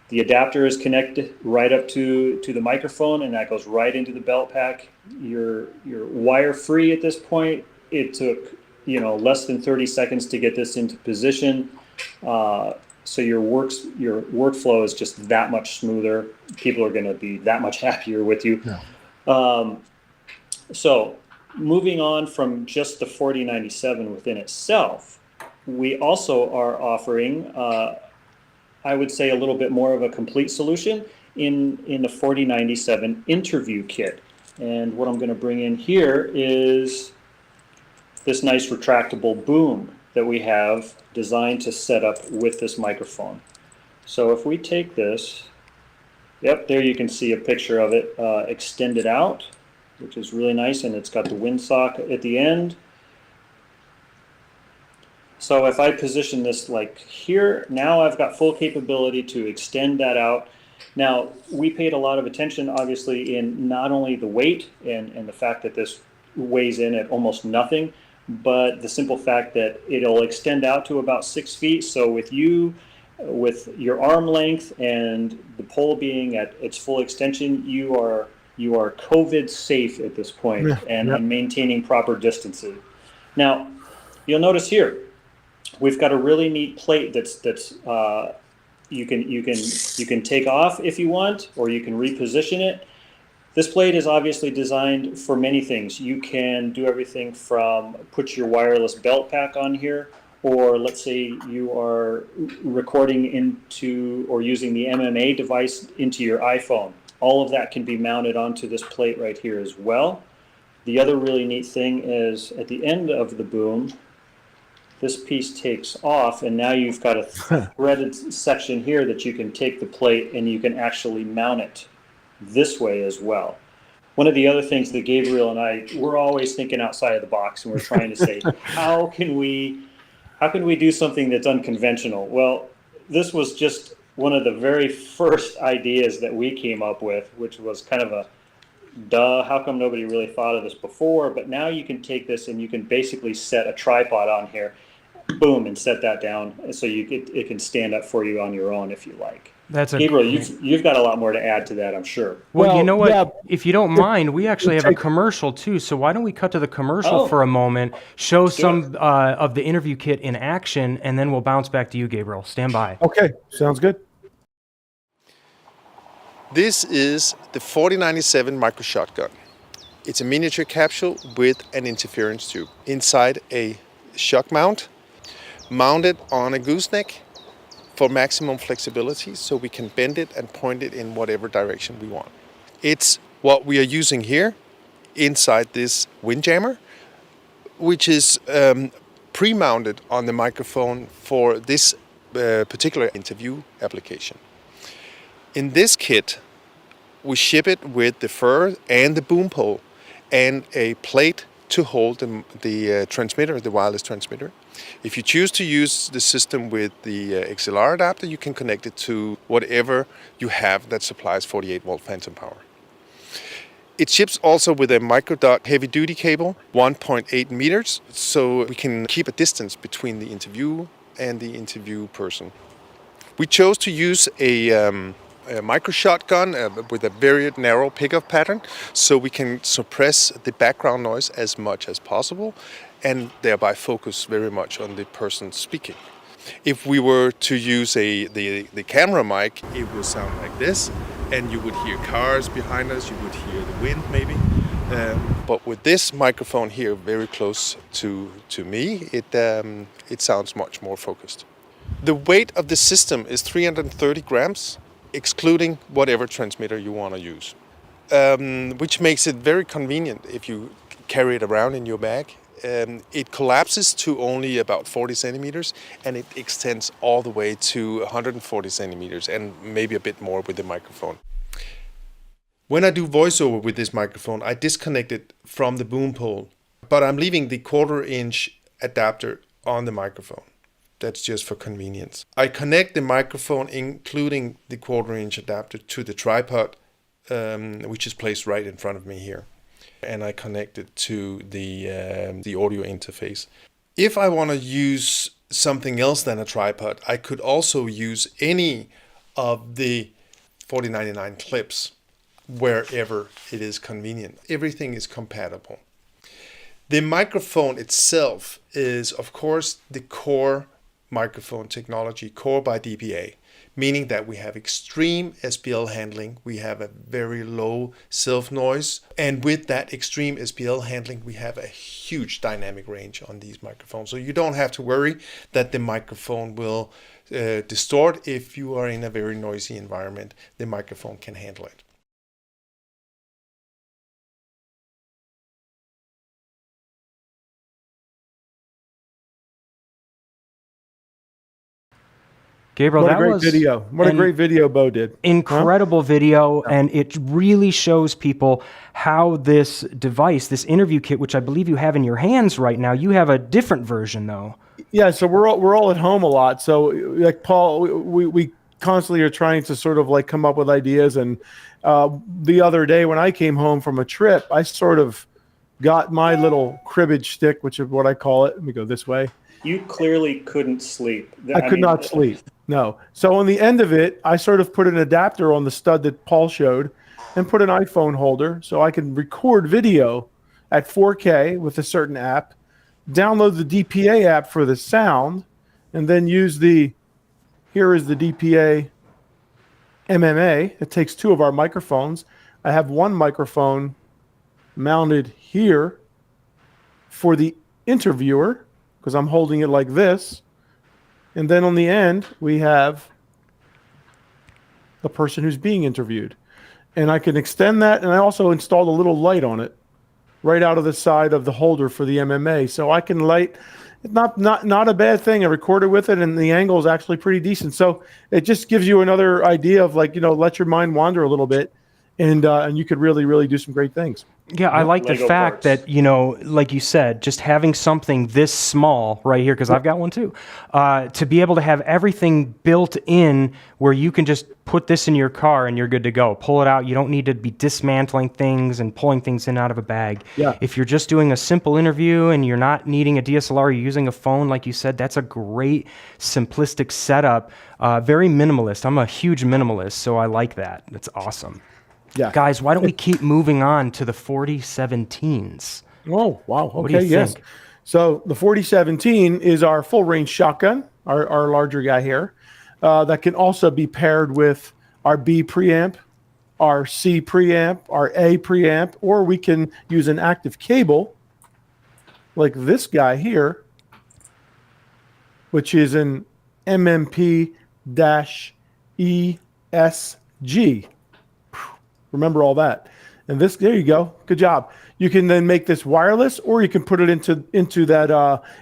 Speaker 2: the adapter is connected right up to the microphone, and that goes right into the belt pack. You're wire free at this point. It took less than 30 seconds to get this into position. So your workflow is just that much smoother. People are going to be that much happier with you.
Speaker 3: Yeah.
Speaker 2: So moving on from just the 4097 within itself, we also are offering, I would say, a little bit more of a complete solution in the 4097 interview kit. And what I'm going to bring in here is this nice retractable boom that we have designed to set up with this microphone. So if we take this, there you can see a picture of it extended out, which is really nice, and it's got the windsock at the end. So if I position this like here, now I've got full capability to extend that out. Now, we paid a lot of attention, obviously, in not only the weight and the fact that this weighs in at almost nothing, but the simple fact that it'll extend out to about 6 feet. So with your arm length and the pole being at its full extension, you are COVID safe at this point, and maintaining proper distances. Now, you'll notice here, we've got a really neat plate that's you can take off if you want, or you can reposition it. This plate is obviously designed for many things. You can do everything from put your wireless belt pack on here, or let's say you are recording into or using the MMA device into your iPhone. All of that can be mounted onto this plate right here as well. The other really neat thing is at the end of the boom, this piece takes off, and now you've got a threaded section here that you can take the plate and you can actually mount it this way as well. One of the other things that Gabriel and we're always thinking outside of the box, and we're trying to say, how can we do something that's unconventional? Well, this was just one of the very first ideas that we came up with, which was kind of a duh, how come nobody really thought of this before? But now you can take this and you can basically set a tripod on here, boom, and set that down, so it can stand up for you on your own if you like. Gabriel, you've got a lot more to add to that, I'm sure.
Speaker 1: Well, you know what?
Speaker 3: yeah.
Speaker 1: If you don't mind, we actually have a commercial too. So why don't we cut to the commercial for a moment, show some of the interview kit in action, and then we'll bounce back to you, Gabriel. Stand by.
Speaker 3: Okay, sounds good.
Speaker 4: This is the 4097 micro shotgun. It's a miniature capsule with an interference tube. Inside a shock mount, mounted on a gooseneck for maximum flexibility, so we can bend it and point it in whatever direction we want. It's what we are using here inside this windjammer, which is pre-mounted on the microphone for this particular interview application. In this kit, we ship it with the fur and the boom pole and a plate to hold the transmitter, the wireless transmitter. If you choose to use the system with the XLR adapter, you can connect it to whatever you have that supplies 48 volt phantom power. It ships also with a micro-duct heavy-duty cable, 1.8 meters, so we can keep a distance between the interview and the interview person. We chose to use a micro shotgun with a very narrow pickup pattern, so we can suppress the background noise as much as possible and thereby focus very much on the person speaking. If we were to use the camera mic, it would sound like this, and you would hear cars behind us, you would hear the wind maybe. But with this microphone here very close to me, it sounds much more focused. The weight of the system is 330 grams, excluding whatever transmitter you want to use, which makes it very convenient if you carry it around in your bag. It collapses to only about 40 centimeters, and it extends all the way to 140 centimeters and maybe a bit more with the microphone. When I do voiceover with this microphone, I disconnect it from the boom pole, but I'm leaving the 1/4-inch adapter on the microphone. That's just for convenience. I connect the microphone, including the 1/4-inch adapter, to the tripod, which is placed right in front of me here. And I connect it to the audio interface. If I want to use something else than a tripod, I could also use any of the 4099 clips wherever it is convenient. Everything is compatible. The microphone itself is, of course, the core microphone technology, core by DPA, meaning that we have extreme SPL handling, we have a very low self noise, and with that extreme SPL handling, we have a huge dynamic range on these microphones. So you don't have to worry that the microphone will distort if you are in a very noisy environment. The microphone can handle it.
Speaker 1: Gabriel,
Speaker 3: What a
Speaker 1: that
Speaker 3: great
Speaker 1: was
Speaker 3: video. What a
Speaker 1: an
Speaker 3: great video Bo did.
Speaker 1: incredible video, and it really shows people how this device, this interview kit, which I believe you have in your hands right now, you have a different version though.
Speaker 3: Yeah, so we're all at home a lot. So like Paul, we constantly are trying to sort of like come up with ideas. And the other day when I came home from a trip, I sort of got my little cribbage stick, which is what I call it. Let me go this way.
Speaker 2: You clearly couldn't sleep.
Speaker 3: I could not sleep. No. So on the end of it, I sort of put an adapter on the stud that Paul showed and put an iPhone holder so I can record video at 4K with a certain app, download the DPA app for the sound, and then use here is the DPA MMA. It takes 2 of our microphones. I have one microphone mounted here for the interviewer because I'm holding it like this. And then on the end, we have the person who's being interviewed. And I can extend that, and I also installed a little light on it right out of the side of the holder for the MMA. So I can light, not a bad thing. I recorded with it, and the angle is actually pretty decent. So it just gives you another idea of like, let your mind wander a little bit, and you could really, really do some great things.
Speaker 1: Yeah, I like the
Speaker 2: Lego
Speaker 1: fact
Speaker 2: parts.
Speaker 1: that, like you said, just having something this small right here, because I've got one too, to be able to have everything built in where you can just put this in your car and you're good to go. Pull it out. You don't need to be dismantling things and pulling things in out of a bag.
Speaker 3: Yeah.
Speaker 1: If you're just doing a simple interview and you're not needing a DSLR, you're using a phone, like you said, that's a great simplistic setup. Very minimalist. I'm a huge minimalist, so I like that. That's awesome.
Speaker 3: Yeah.
Speaker 1: Guys, why don't we keep moving on to the 4017s?
Speaker 3: Oh, wow.
Speaker 1: What do you
Speaker 3: Okay, yes.
Speaker 1: think?
Speaker 3: So the 4017 is our full range shotgun, our larger guy here, that can also be paired with our B preamp, our C preamp, our A preamp, or we can use an active cable like this guy here, which is an MMP-ESG. Remember all that. And there you go. Good job. You can then make this wireless, or you can put it into that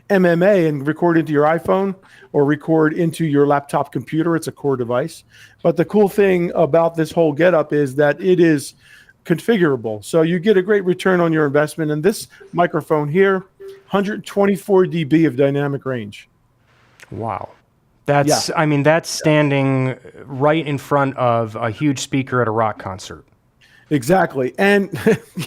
Speaker 3: MMA and record into your iPhone or record into your laptop computer. It's a core device. But the cool thing about this whole getup is that it is configurable. So you get a great return on your investment. And this microphone here, 124 dB of dynamic range.
Speaker 1: Wow. That's standing right in front of a huge speaker at a rock concert.
Speaker 3: Exactly. And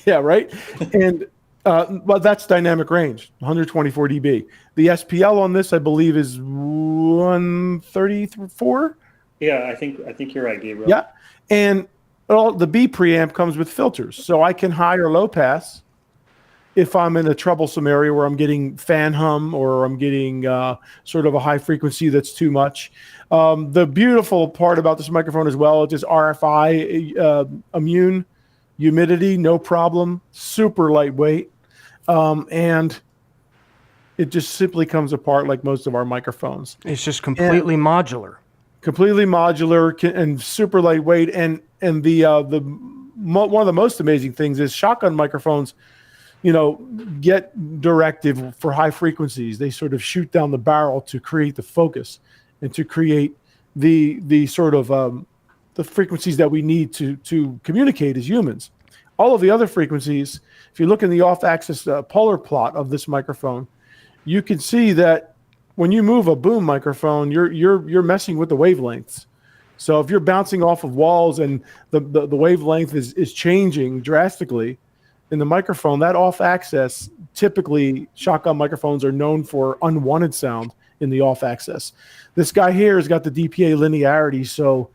Speaker 3: yeah, right. And but that's dynamic range, 124 dB. The SPL on this, I believe, is 134.
Speaker 2: Yeah, I think you're right, Gabriel.
Speaker 3: Yeah. And the B preamp comes with filters. So I can high or low pass if I'm in a troublesome area where I'm getting fan hum or I'm getting sort of a high frequency that's too much. The beautiful part about this microphone as well, it is RFI immune, humidity, no problem, super lightweight. And it just simply comes apart like most of our microphones.
Speaker 1: It's just completely modular.
Speaker 3: Completely modular and super lightweight. And one of the most amazing things is shotgun microphones, get directive for high frequencies. They sort of shoot down the barrel to create the focus and to create the sort of the frequencies that we need to communicate as humans. All of the other frequencies, if you look in the off-axis polar plot of this microphone, you can see that when you move a boom microphone, you're messing with the wavelengths. So if you're bouncing off of walls and the wavelength is changing drastically in the microphone, that off axis, typically shotgun microphones are known for unwanted sound in the off axis. This guy here has got the DPA linearity. So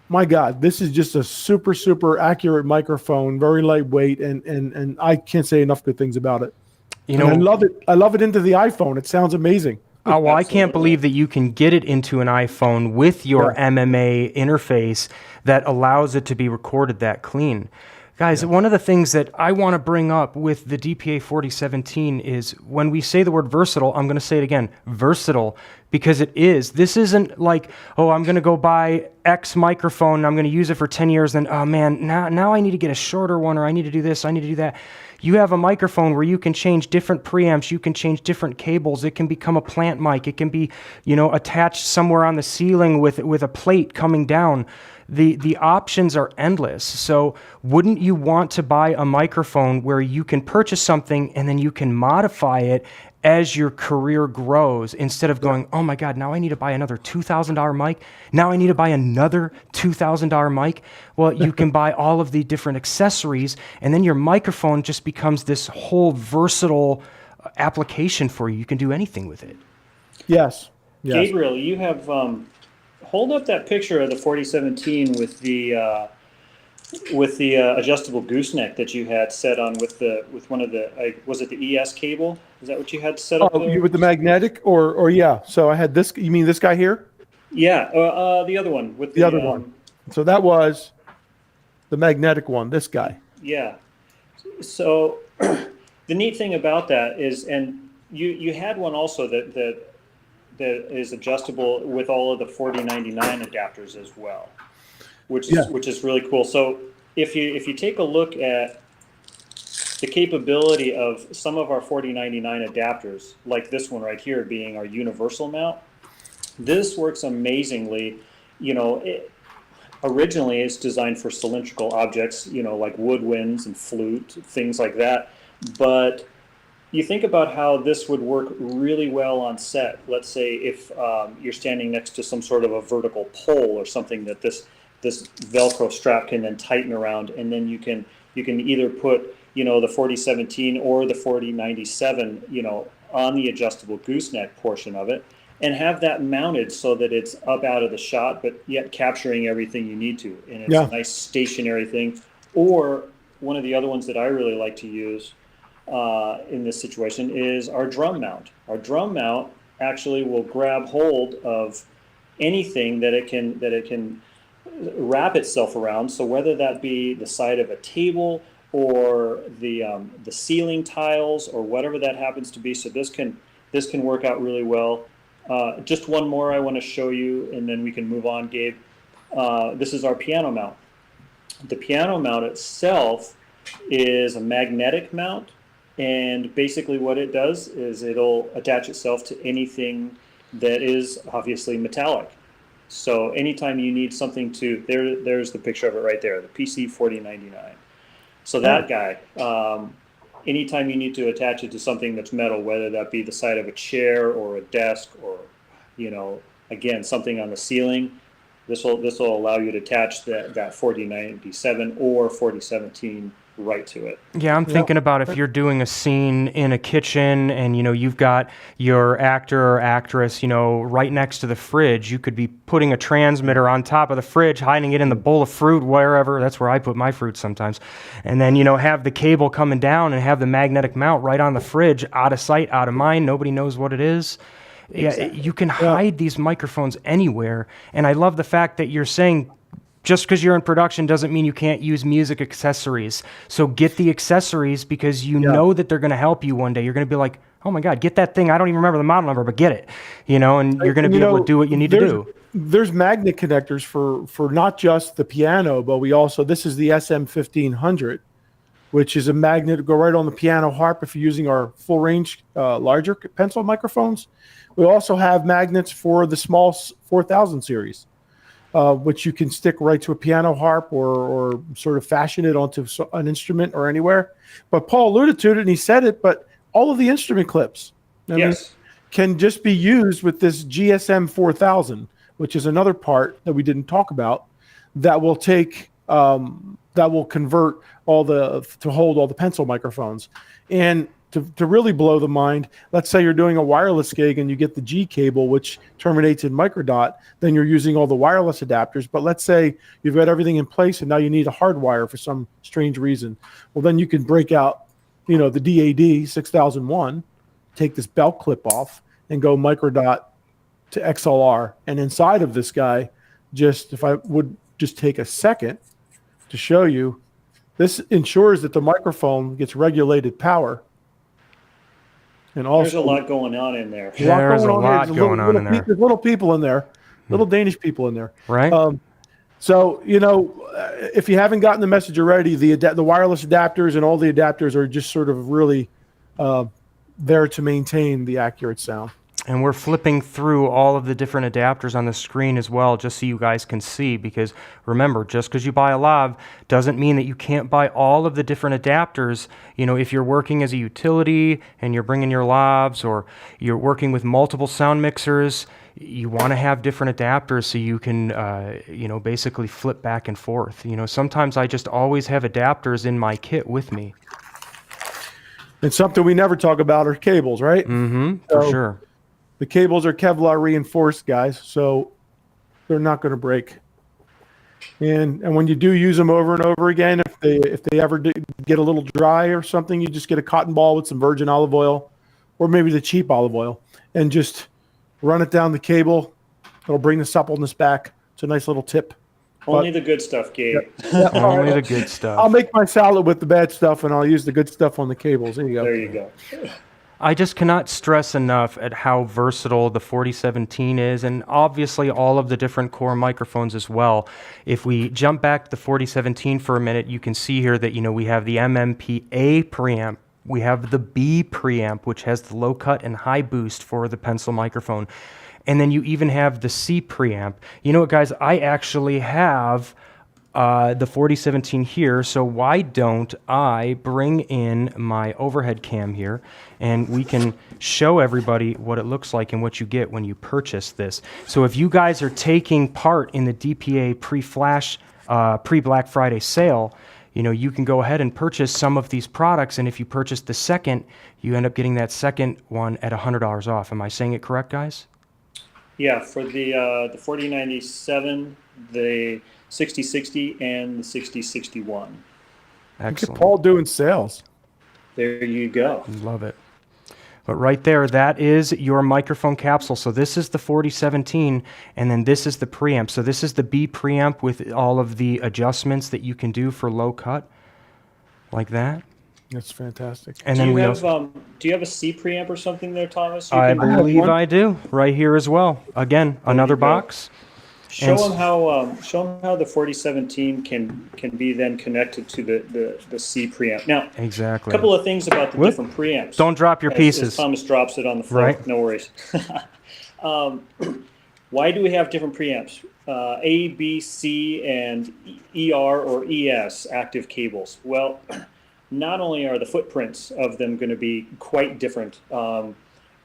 Speaker 3: my God, this is just a super, super accurate microphone, very lightweight. And I can't say enough good things about it. And I love it. I love it into the iPhone. It sounds amazing.
Speaker 1: Oh, well, I can't believe that you can get it into an iPhone with your MMA interface that allows it to be recorded that clean. Guys, one of the things that I want to bring up with the DPA 4017 is when we say the word versatile, I'm going to say it again, versatile, because it is. This isn't like, oh, I'm going to go buy X microphone, I'm going to use it for 10 years, then, oh man, now I need to get a shorter one, or I need to do this, I need to do that. You have a microphone where you can change different preamps, you can change different cables, it can become a plant mic, it can be, attached somewhere on the ceiling with a plate coming down. The options are endless. So wouldn't you want to buy a microphone where you can purchase something and then you can modify it as your career grows, instead of going, oh my God, now I need to buy another $2,000 mic. Now I need to buy another $2,000 mic. Well, you can buy all of the different accessories, and then your microphone just becomes this whole versatile application for you. You can do anything with it.
Speaker 3: Yes.
Speaker 2: Gabriel, you have hold up that picture of the 4017 with the adjustable gooseneck that you had set on with one of the was it the ES cable? Is that what you had set up there?
Speaker 3: With the magnetic or yeah. So I had this. You mean this guy here?
Speaker 2: Yeah, the other one with
Speaker 3: the other one. So that was the magnetic one. This guy.
Speaker 2: Yeah. So the neat thing about that is, and you had one also that is adjustable with all of the 4099 adapters as well, which is really cool. So if you take a look at the capability of some of our 4099 adapters, like this one right here being our universal mount, this works amazingly. Originally it's designed for cylindrical objects, like woodwinds and flute, things like that. But you think about how this would work really well on set. Let's say if you're standing next to some sort of a vertical pole or something that this Velcro strap can then tighten around, and then you can either put the 4017 or the 4097 on the adjustable gooseneck portion of it, and have that mounted so that it's up out of the shot, but yet capturing everything you need to, and it's a nice stationary thing. Or one of the other ones that I really like to use in this situation is our drum mount. Our drum mount actually will grab hold of anything that it can wrap itself around. So whether that be the side of a table or the ceiling tiles or whatever that happens to be, so this can work out really well. Just one more I want to show you, and then we can move on, Gabe. This is our piano mount. The piano mount itself is a magnetic mount, and basically what it does is it'll attach itself to anything that is obviously metallic. So anytime you need something there's the picture of it right there, the PC 4099. So that guy, anytime you need to attach it to something that's metal, whether that be the side of a chair or a desk or, again, something on the ceiling, this will allow you to attach that 4097 or 4017 right to it.
Speaker 1: Yeah, I'm thinking about if you're doing a scene in a kitchen and, you've got your actor or actress, right next to the fridge. You could be putting a transmitter on top of the fridge, hiding it in the bowl of fruit, wherever. That's where I put my fruit sometimes. And then, have the cable coming down and have the magnetic mount right on the fridge, out of sight, out of mind. Nobody knows what it is.
Speaker 2: Exactly.
Speaker 1: Yeah, you can hide these microphones anywhere. And I love the fact that you're saying, just because you're in production doesn't mean you can't use music accessories. So get the accessories because you know that they're going to help you one day. You're going to be like, oh my God, get that thing. I don't even remember the model number, but get it. And you're going to be able to do what you need to do.
Speaker 3: There's magnet connectors for not just the piano, but this is the SM1500, which is a magnet to go right on the piano harp if you're using our full range larger pencil microphones. We also have magnets for the small 4000 series. Which you can stick right to a piano harp or sort of fashion it onto an instrument or anywhere. But Paul alluded to it and he said it, but all of the instrument clips can just be used with this GSM 4000, which is another part that we didn't talk about that will that will convert to hold all the pencil microphones. And to really blow the mind, let's say you're doing a wireless gig and you get the G cable, which terminates in microdot, then you're using all the wireless adapters. But let's say you've got everything in place and now you need a hard wire for some strange reason. Well, then you can break out, the DAD 6001, take this belt clip off and go microdot to XLR. And inside of this guy, if I would just take a second to show you, this ensures that the microphone gets regulated power. And also,
Speaker 2: there's a lot going on in there.
Speaker 1: There's a lot going on in there.
Speaker 3: There's little people in there, little Danish people in there.
Speaker 1: Right.
Speaker 3: So, if you haven't gotten the message already, the wireless adapters and all the adapters are just sort of really there to maintain the accurate sound.
Speaker 1: And we're flipping through all of the different adapters on the screen as well, just so you guys can see, because remember, just because you buy a lav doesn't mean that you can't buy all of the different adapters. If you're working as a utility and you're bringing your lavs, or you're working with multiple sound mixers, you want to have different adapters so you can, basically flip back and forth. Sometimes I just always have adapters in my kit with me.
Speaker 3: And something we never talk about are cables, right?
Speaker 1: For sure.
Speaker 3: The cables are Kevlar reinforced, guys, so they're not going to break. And when you do use them over and over again, if they ever get a little dry or something, you just get a cotton ball with some virgin olive oil, or maybe the cheap olive oil, and just run it down the cable. It'll bring the suppleness back. It's a nice little tip.
Speaker 2: Only the good stuff, Gabe.
Speaker 1: Only the good stuff.
Speaker 3: I'll make my salad with the bad stuff, and I'll use the good stuff on the cables. There you go.
Speaker 2: There you go.
Speaker 1: I just cannot stress enough at how versatile the 4017 is, and obviously all of the different core microphones as well. If we jump back to the 4017 for a minute, you can see here that we have the MMA-A preamp, we have the B preamp, which has the low cut and high boost for the pencil microphone, and then you even have the C preamp. You know what, guys? I actually have the 4017 here, so why don't I bring in my overhead cam here and we can show everybody what it looks like and what you get when you purchase this. So if you guys are taking part in the DPA pre-Black Friday sale, you can go ahead and purchase some of these products, and if you purchase the second, you end up getting that second one at $100 off. Am I saying it correct, guys?
Speaker 2: Yeah, for the 4097, the 6060, and the 6061.
Speaker 1: Excellent.
Speaker 3: Look at Paul doing sales.
Speaker 2: There you go.
Speaker 1: Love it. But right there, that is your microphone capsule. So this is the 4017, and then this is the preamp. So this is the B preamp with all of the adjustments that you can do for low cut, like that.
Speaker 3: That's fantastic.
Speaker 1: And
Speaker 2: do
Speaker 1: then
Speaker 2: you have a C preamp or something there, Thomas?
Speaker 1: I believe I do, right here as well. Again, another box.
Speaker 2: Show them how the 4017 can be then connected to the C preamp. Now,
Speaker 1: exactly.
Speaker 2: A couple of things about the different preamps.
Speaker 1: Don't drop your pieces.
Speaker 2: As Thomas drops it on the floor.
Speaker 1: Right.
Speaker 2: No worries. Why do we have different preamps? A, B, C, and ER or ES active cables. Well, not only are the footprints of them going to be quite different. The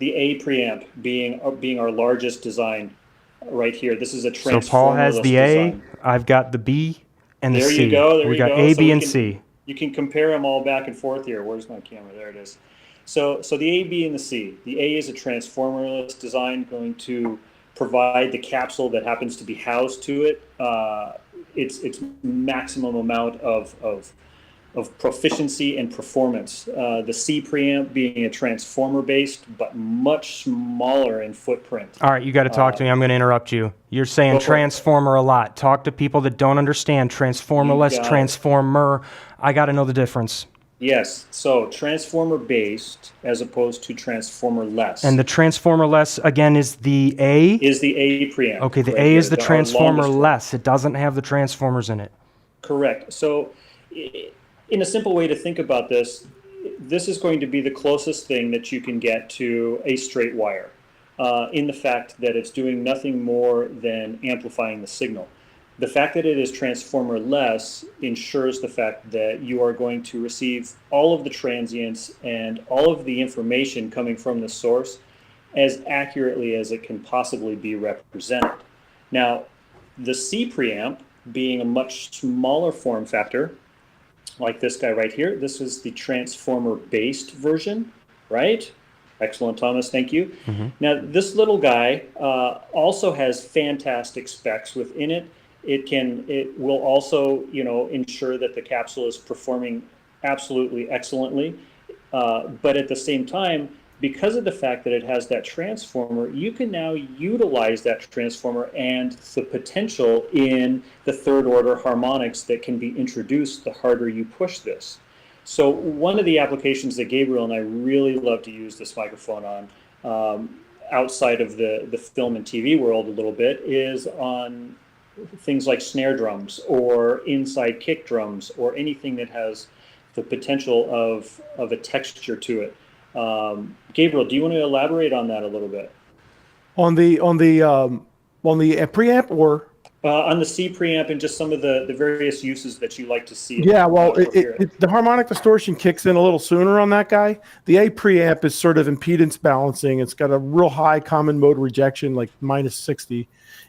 Speaker 2: A preamp being our largest design. Right here, this is a transformer.
Speaker 1: So Paul has the A, I've got the B, and the C.
Speaker 2: There you go.
Speaker 1: We got A, B, and C.
Speaker 2: You you can compare them all back and forth here. Where's my camera? There it is. So the A, B, and the C. The A is a transformerless design, going to provide the capsule that happens to be housed to it its maximum amount of proficiency and performance. The C preamp being a transformer based, but much smaller in footprint.
Speaker 1: All right, you got to talk to me. I'm going to interrupt you. You're saying transformer a lot. Talk to people that don't understand transformerless, transformer. I got to know the difference.
Speaker 2: Yes, so transformer based as opposed to transformer less.
Speaker 1: And the transformer less again is the A?
Speaker 2: Is the A preamp.
Speaker 1: Okay, the A is the transformer less. It doesn't have the transformers in it.
Speaker 2: Correct. So in a simple way to think about this, this is going to be the closest thing that you can get to a straight wire in the fact that it's doing nothing more than amplifying the signal. The fact that it is transformer less ensures the fact that you are going to receive all of the transients and all of the information coming from the source as accurately as it can possibly be represented. Now, the C preamp being a much smaller form factor, like this guy right here, this is the transformer-based version, right? Excellent, Thomas, thank you. Mm-hmm. Now, this little guy also has fantastic specs within it. It will also, ensure that the capsule is performing absolutely excellently. But at the same time, because of the fact that it has that transformer, you can now utilize that transformer and the potential in the third order harmonics that can be introduced the harder you push this. So one of the applications that Gabriel and I really love to use this microphone on, outside of the film and TV world a little bit, is on things like snare drums or inside kick drums or anything that has the potential of a texture to it. Gabriel, do you want to elaborate on that a little bit?
Speaker 3: On the preamp or
Speaker 2: on the C preamp and just some of the various uses that you like to see?
Speaker 3: Yeah, well, the harmonic distortion kicks in a little sooner on that guy. The A preamp is sort of impedance balancing. It's got a real high common mode rejection, like -60,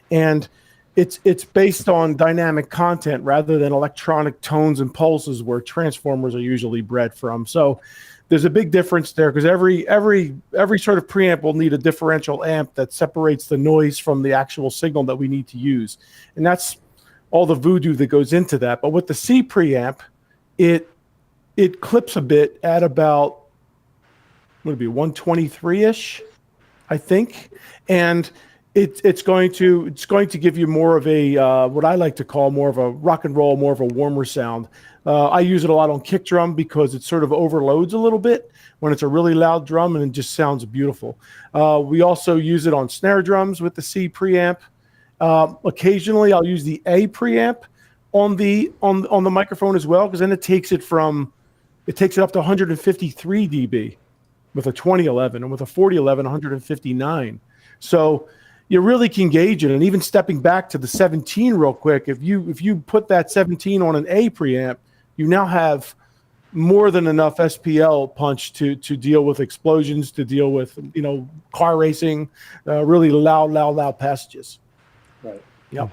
Speaker 3: and it's based on dynamic content rather than electronic tones and pulses where transformers are usually bred from. So there's a big difference there because every sort of preamp will need a differential amp that separates the noise from the actual signal that we need to use. And that's all the voodoo that goes into that. But with the C preamp, it clips a bit at about, what would it be, 123-ish, I think. And it's going to give you more of a what I like to call more of a rock and roll, more of a warmer sound. I use it a lot on kick drum because it sort of overloads a little bit when it's a really loud drum, and it just sounds beautiful. We also use it on snare drums with the C preamp. Occasionally, I'll use the A preamp on the microphone as well, because then it takes it up to 153 dB with a 2011, and with a 4011, 159. So you really can gauge it. And even stepping back to the 17 real quick, if you put that 17 on an A preamp, you now have more than enough SPL punch to deal with explosions, to deal with car racing, really loud passages.
Speaker 2: Right.
Speaker 3: Yeah.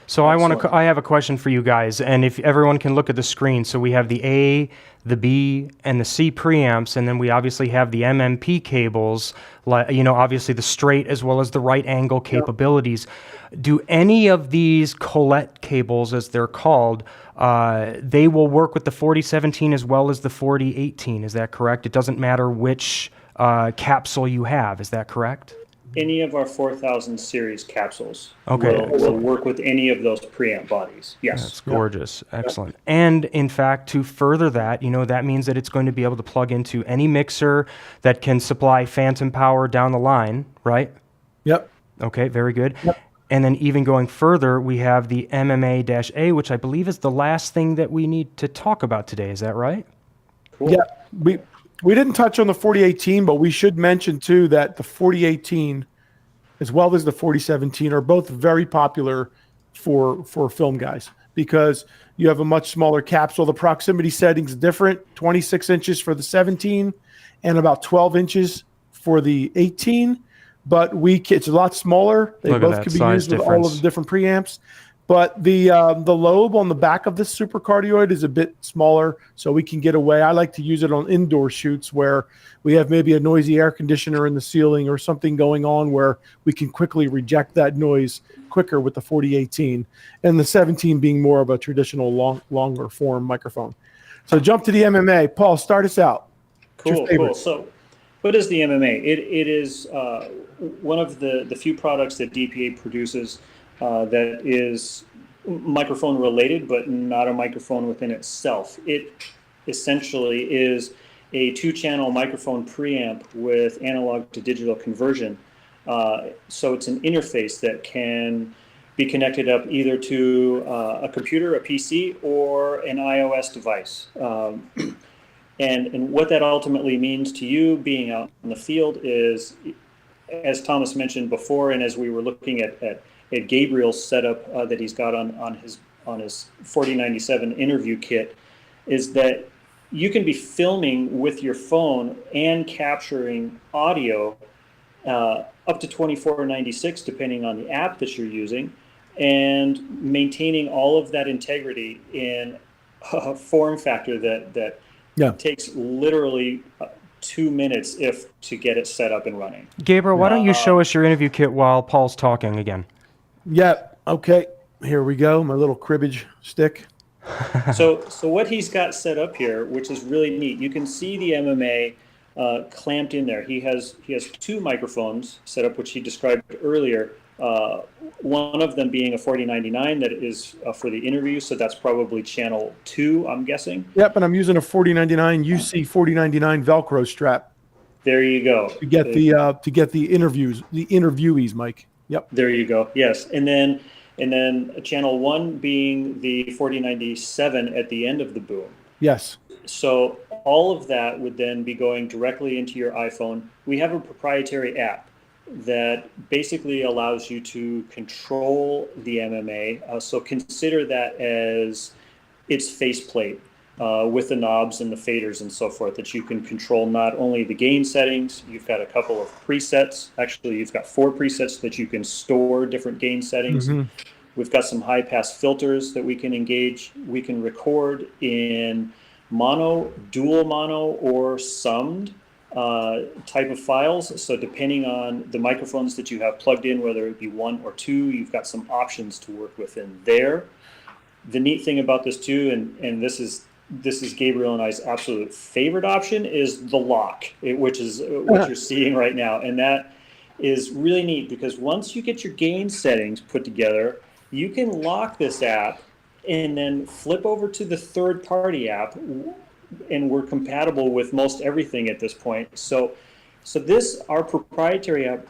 Speaker 1: So I have a question for you guys, and if everyone can look at the screen. So we have the A, the B, and the C preamps, and then we obviously have the MMP cables, obviously the straight as well as the right angle capabilities. Yep. Do any of these Colette cables, as they're called, they will work with the 4017 as well as the 4018, is that correct? It doesn't matter which capsule you have, is that correct?
Speaker 2: Any of our 4000 series capsules
Speaker 1: will
Speaker 2: work with any of those preamp bodies. Yes.
Speaker 1: That's gorgeous. Yep. Excellent. And in fact, to further that, that means that it's going to be able to plug into any mixer that can supply phantom power down the line, right?
Speaker 3: Yep.
Speaker 1: Okay, very good.
Speaker 3: Yep.
Speaker 1: And then even going further, we have the MMA-A, which I believe is the last thing that we need to talk about today. Is that right?
Speaker 2: Cool.
Speaker 3: Yeah. We didn't touch on the 4018, but we should mention too that the 4018 as well as the 4017 are both very popular for film guys because you have a much smaller capsule. The proximity setting's different, 26 inches for the 17 and about 12 inches for the 18, but it's a lot smaller. They both can be used with all of the different preamps. But the lobe on the back of this supercardioid is a bit smaller, so we can get away. I like to use it on indoor shoots where we have maybe a noisy air conditioner in the ceiling or something going on where we can quickly reject that noise quicker with the 4018, and the 17 being more of a traditional longer form microphone. So jump to the MMA. Paul, start us out.
Speaker 2: Cool. So what is the MMA? It is one of the few products that DPA produces that is microphone related, but not a microphone within itself. It essentially is a 2-channel microphone preamp with analog to digital conversion. So it's an interface that can be connected up either to a computer, a PC, or an iOS device. And what that ultimately means to you being out in the field is, as Thomas mentioned before, and as we were looking at Gabriel's setup that he's got on his 4097 interview kit, is that you can be filming with your phone and capturing audio up to 2496, depending on the app that you're using, and maintaining all of that integrity in a form factor that takes literally 2 minutes to get it set up and running.
Speaker 1: Gabriel, why don't you show us your interview kit while Paul's talking again?
Speaker 3: Yeah. Okay. Here we go. My little cribbage stick.
Speaker 2: So what he's got set up here, which is really neat, you can see the MMA clamped in there. He has 2 microphones set up, which he described earlier. One of them being a 4099 that is for the interview, so that's probably channel 2, I'm guessing.
Speaker 3: Yep, and I'm using a 4099 UC 4099 Velcro strap.
Speaker 2: There you go.
Speaker 3: To get the interviewees, Mike. Yep.
Speaker 2: There you go. Yes, and then channel 1 being the 4097 at the end of the boom.
Speaker 3: Yes.
Speaker 2: So all of that would then be going directly into your iPhone. We have a proprietary app that basically allows you to control the MMA. So consider that as its faceplate with the knobs and the faders and so forth, that you can control not only the gain settings, you've got a couple of presets. Actually, you've got 4 presets that you can store different gain settings. Mm-hmm. We've got some high pass filters that we can engage. We can record in mono, dual mono, or summed type of files. So depending on the microphones that you have plugged in, whether it be 1 or 2, you've got some options to work within there. The neat thing about this too, and this is Gabriel and I's absolute favorite option, is the lock, which is what you're seeing right now. And that is really neat because once you get your gain settings put together, you can lock this app and then flip over to the third-party app, and we're compatible with most everything at this point. So this, our proprietary app,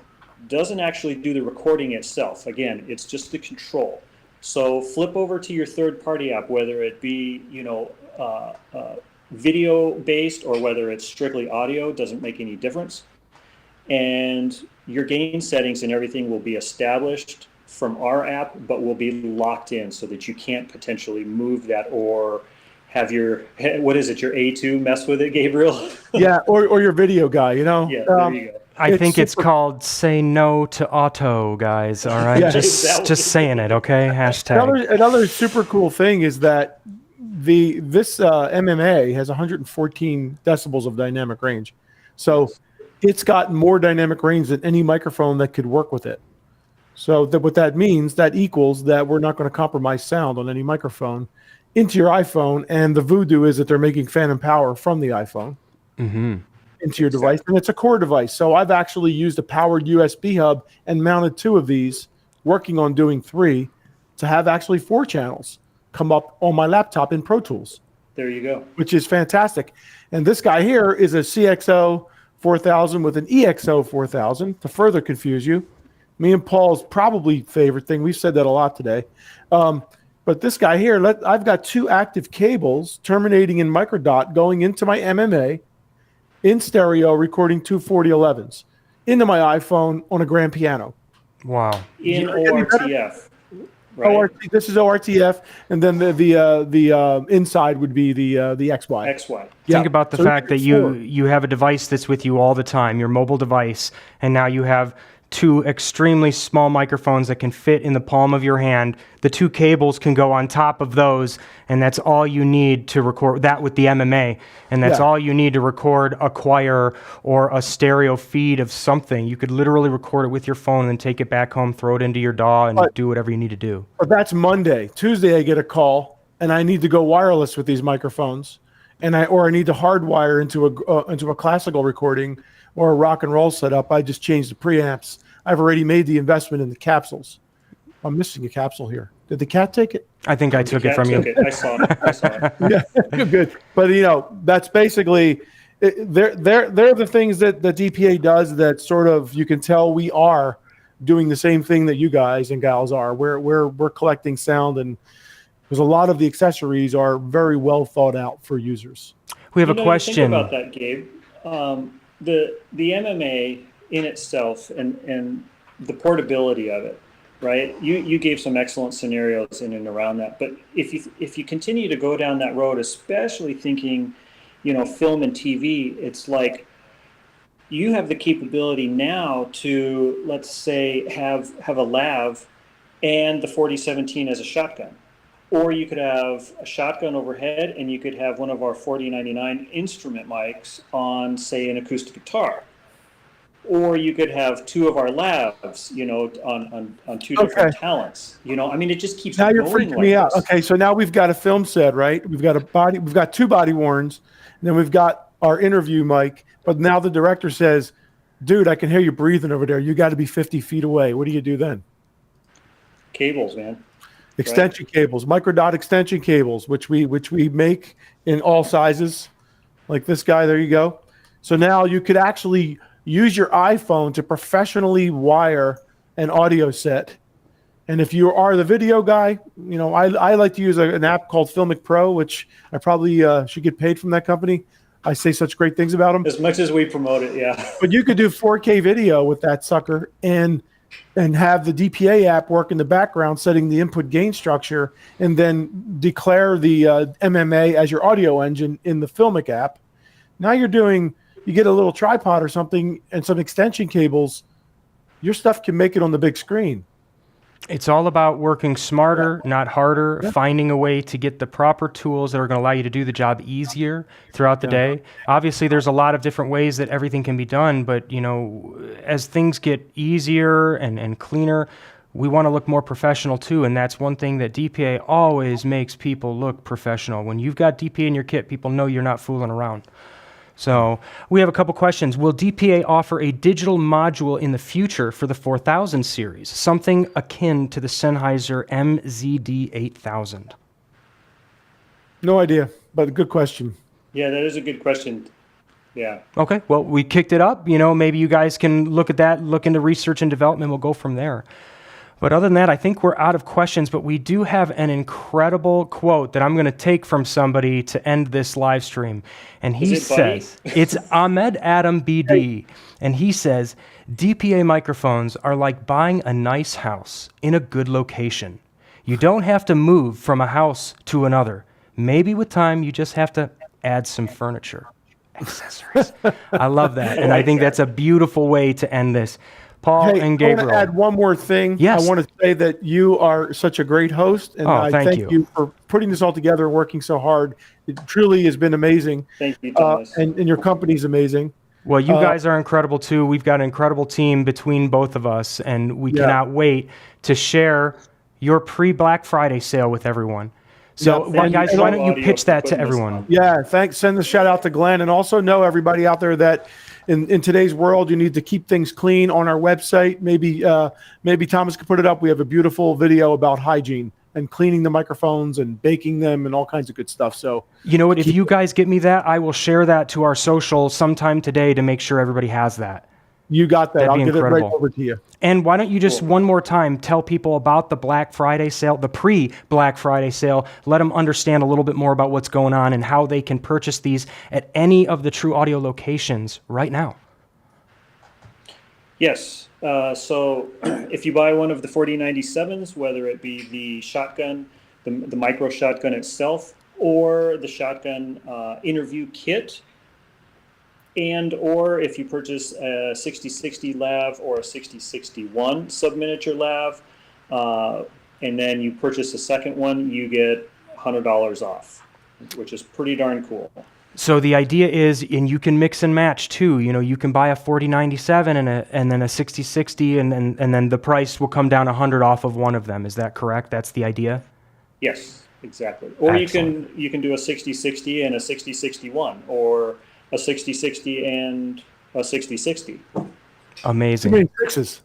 Speaker 2: doesn't actually do the recording itself. Again, it's just the control. So flip over to your third-party app, whether it be video-based or whether it's strictly audio, doesn't make any difference. And your gain settings and everything will be established from our app, but will be locked in so that you can't potentially move that or have your, what is it, your A2 mess with it, Gabriel?
Speaker 3: Yeah, or your video guy,
Speaker 2: Yeah, there you go.
Speaker 1: I think it's called "Say No to Auto," guys. All right,
Speaker 3: Yeah.
Speaker 1: just saying it, okay? Hashtag.
Speaker 3: Another super cool thing is that this MMA has 114 decibels of dynamic range, so it's got more dynamic range than any microphone that could work with it. So what that means, that equals that we're not going to compromise sound on any microphone into your iPhone, and the voodoo is that they're making phantom power from the iPhone into your device, and it's a core device. So I've actually used a powered USB hub and mounted 2 of these, working on doing 3, to have actually 4 channels come up on my laptop in Pro Tools.
Speaker 2: There you go.
Speaker 3: Which is fantastic. And this guy here is a CXO 4000 with an EXO 4000 to further confuse you. Me and Paul's probably favorite thing. We've said that a lot today. But this guy here, I've got 2 active cables terminating in microdot going into my MMA in stereo, recording 2 4011s into my iPhone on a grand piano.
Speaker 1: Wow.
Speaker 2: In ORTF. Right?
Speaker 3: This is ORTF, and then the inside would be the XY.
Speaker 2: XY.
Speaker 3: Yeah.
Speaker 1: Think about the fact that you have a device that's with you all the time, your mobile device, and now you have two extremely small microphones that can fit in the palm of your hand. The two cables can go on top of those, and that's all you need to record that with the MMA. And that's all you need to record a choir or a stereo feed of something. You could literally record it with your phone and then take it back home, throw it into your DAW, and do whatever you need to do.
Speaker 3: But that's Monday. Tuesday, I get a call, and I need to go wireless with these microphones, and I need to hardwire into a classical recording or a rock and roll setup. I just changed the preamps. I've already made the investment in the capsules. I'm missing a capsule here. Did the cat take it?
Speaker 1: I think I took it from you.
Speaker 2: I saw it.
Speaker 3: Yeah, good. But that's basically they're the things that the DPA does that sort of you can tell we are doing the same thing that you guys and gals are. We're collecting sound, and because a lot of the accessories are very well thought out for users.
Speaker 1: We have a question
Speaker 2: about that, Gabe. The MMA in itself and the portability of it, right? You gave some excellent scenarios in and around that. But if you continue to go down that road, especially thinking, film and TV, it's like you have the capability now to, let's say, have a lav and the 4017 as a shotgun. Or you could have a shotgun overhead and you could have one of our 4099 instrument mics on, say, an acoustic guitar. Or you could have two of our lavs, on two different talents. It just keeps
Speaker 3: now
Speaker 2: going.
Speaker 3: You're freaking me out. Okay, so now we've got a film set, right? We've got two body worns, and then we've got our interview mic. But now the director says, "Dude, I can hear you breathing over there. You got to be 50 feet away." What do you do then?
Speaker 2: Cables, man.
Speaker 3: Extension cables, microdot extension cables, which we make in all sizes, like this guy. There you go. So now you could actually use your iPhone to professionally wire an audio set. And if you are the video guy, I like to use an app called Filmic Pro, which I probably should get paid from that company. I say such great things about them.
Speaker 2: As much as we promote it, yeah.
Speaker 3: But you could do 4K video with that sucker and have the DPA app work in the background, setting the input gain structure, and then declare the MMA as your audio engine in the Filmic app. Now you get a little tripod or something and some extension cables, your stuff can make it on the big screen.
Speaker 1: It's all about working smarter, not harder, finding a way to get the proper tools that are going to allow you to do the job easier throughout the day. Obviously, there's a lot of different ways that everything can be done, but as things get easier and cleaner, we want to look more professional too, and that's one thing that DPA always makes people look professional. When you've got DPA in your kit, people know you're not fooling around. So we have a couple questions. Will DPA offer a digital module in the future for the 4000 series, something akin to the Sennheiser MZD 8000?
Speaker 3: No idea, but a good question.
Speaker 2: Yeah, that is a good question. Yeah.
Speaker 1: Okay, well, we kicked it up. Maybe you guys can look at that, look into research and development. We'll go from there. But other than that, I think we're out of questions, but we do have an incredible quote that I'm going to take from somebody to end this live stream. And he says, it's Ahmed Adam BD, and he says, DPA microphones are like buying a nice house in a good location. You don't have to move from a house to another. Maybe with time, you just have to add some furniture. Accessories. I love that, and I think that's a beautiful way to end this. Paul and Gabriel.
Speaker 3: I want to add one more thing.
Speaker 1: Yes.
Speaker 3: I want to say that you are such a great host, and I thank you for putting this all together and working so hard. It truly has been amazing.
Speaker 2: Thank you, Thomas.
Speaker 3: And your company's amazing.
Speaker 1: Well, you guys are incredible too. We've got an incredible team between both of us, and we cannot wait to share your pre-Black Friday sale with everyone. So, guys, why don't you pitch that to everyone?
Speaker 3: Yeah, thanks. Send the shout out to Glenn, and also know everybody out there that in today's world, you need to keep things clean on our website. Maybe Thomas could put it up. We have a beautiful video about hygiene and cleaning the microphones and baking them and all kinds of good stuff. So,
Speaker 1: you know what? If you guys get me that, I will share that to our social sometime today to make sure everybody has that.
Speaker 3: You got that. I'll get it right over to you.
Speaker 1: And why don't you just one more time tell people about the Black Friday sale, the pre-Black Friday sale. Let them understand a little bit more about what's going on and how they can purchase these at any of the True Audio locations right now.
Speaker 2: Yes. So if you buy one of the 4097s, whether it be the shotgun, the micro shotgun itself, or the shotgun interview kit, or if you purchase a 6060 lav or a 6061 sub-miniature lav, and then you purchase a second one, you get $100 off, which is pretty darn cool.
Speaker 1: So the idea is, and you can mix and match too. You know, you can buy a 4097 and then a 6060, and then the price will come down 100 off of one of them. Is that correct? That's the idea?
Speaker 2: Yes, exactly. Or
Speaker 1: Excellent.
Speaker 2: you can do a 6060 and a 6061, or a 6060 and a 6060.
Speaker 3: Too
Speaker 1: Amazing.
Speaker 3: many sixes.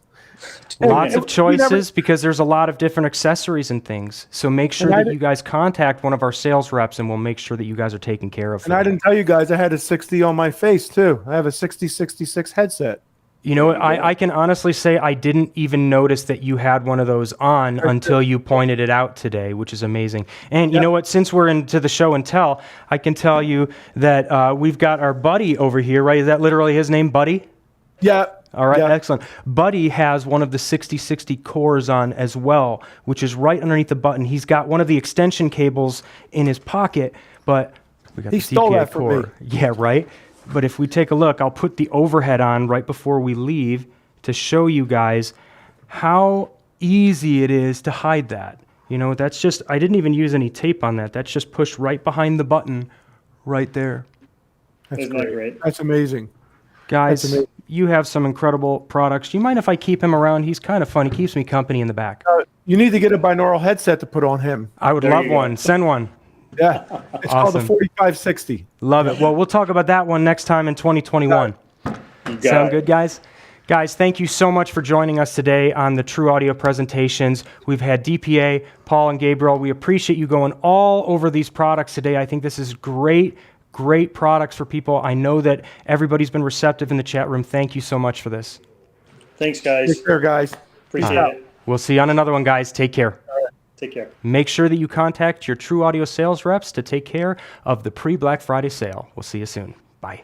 Speaker 1: Lots
Speaker 3: And
Speaker 1: of choices because there's a lot of different accessories and things. So make sure
Speaker 3: And I
Speaker 1: that you guys contact one of our sales reps, and we'll make sure that you guys are taken care of.
Speaker 3: And I didn't tell you guys I had a 60 on my face too. I have a 6066 headset.
Speaker 1: You know what? I can honestly say I didn't even notice that you had one of those on until you pointed it out today, which is amazing. And you know what? Since we're into the show and tell, I can tell you that we've got our buddy over here, right? Is that literally his name, Buddy?
Speaker 3: Yeah.
Speaker 1: All right,
Speaker 3: Yeah.
Speaker 1: excellent. Buddy has one of the 6060 cores on as well, which is right underneath the button. He's got one of the extension cables in his pocket, but we got
Speaker 3: He
Speaker 1: the
Speaker 3: stole
Speaker 1: DPA
Speaker 3: that from
Speaker 1: core.
Speaker 3: me.
Speaker 1: Yeah, right? But if we take a look, I'll put the overhead on right before we leave to show you guys how easy it is to hide that. You know, that's just, I didn't even use any tape on that. That's just pushed right behind the button right there.
Speaker 3: That's
Speaker 2: Isn't that great?
Speaker 3: That's amazing.
Speaker 1: Guys,
Speaker 3: That's amazing.
Speaker 1: you have some incredible products. Do you mind if I keep him around? He's kind of fun. He keeps me company in the back.
Speaker 3: You need to get a binaural headset to put on him.
Speaker 1: I would
Speaker 2: There
Speaker 1: love
Speaker 2: you go.
Speaker 1: one. Send one.
Speaker 3: Yeah. It's called the
Speaker 1: Awesome.
Speaker 3: 4560.
Speaker 1: Love it. Well, we'll talk about that one next time in 2021.
Speaker 2: You got
Speaker 1: Sound
Speaker 2: it.
Speaker 1: good, guys? Guys, thank you so much for joining us today on the True Audio presentations. We've had DPA, Paul and Gabriel. We appreciate you going all over these products today. I think this is great products for people. I know that everybody's been receptive in the chat room. Thank you so much for this.
Speaker 2: Thanks, guys.
Speaker 3: Take care, guys.
Speaker 2: Appreciate it.
Speaker 1: We'll see you on another one, guys. Take care.
Speaker 2: Take care.
Speaker 1: Make sure that you contact your True Audio sales reps to take care of the pre-Black Friday sale. We'll see you soon. Bye.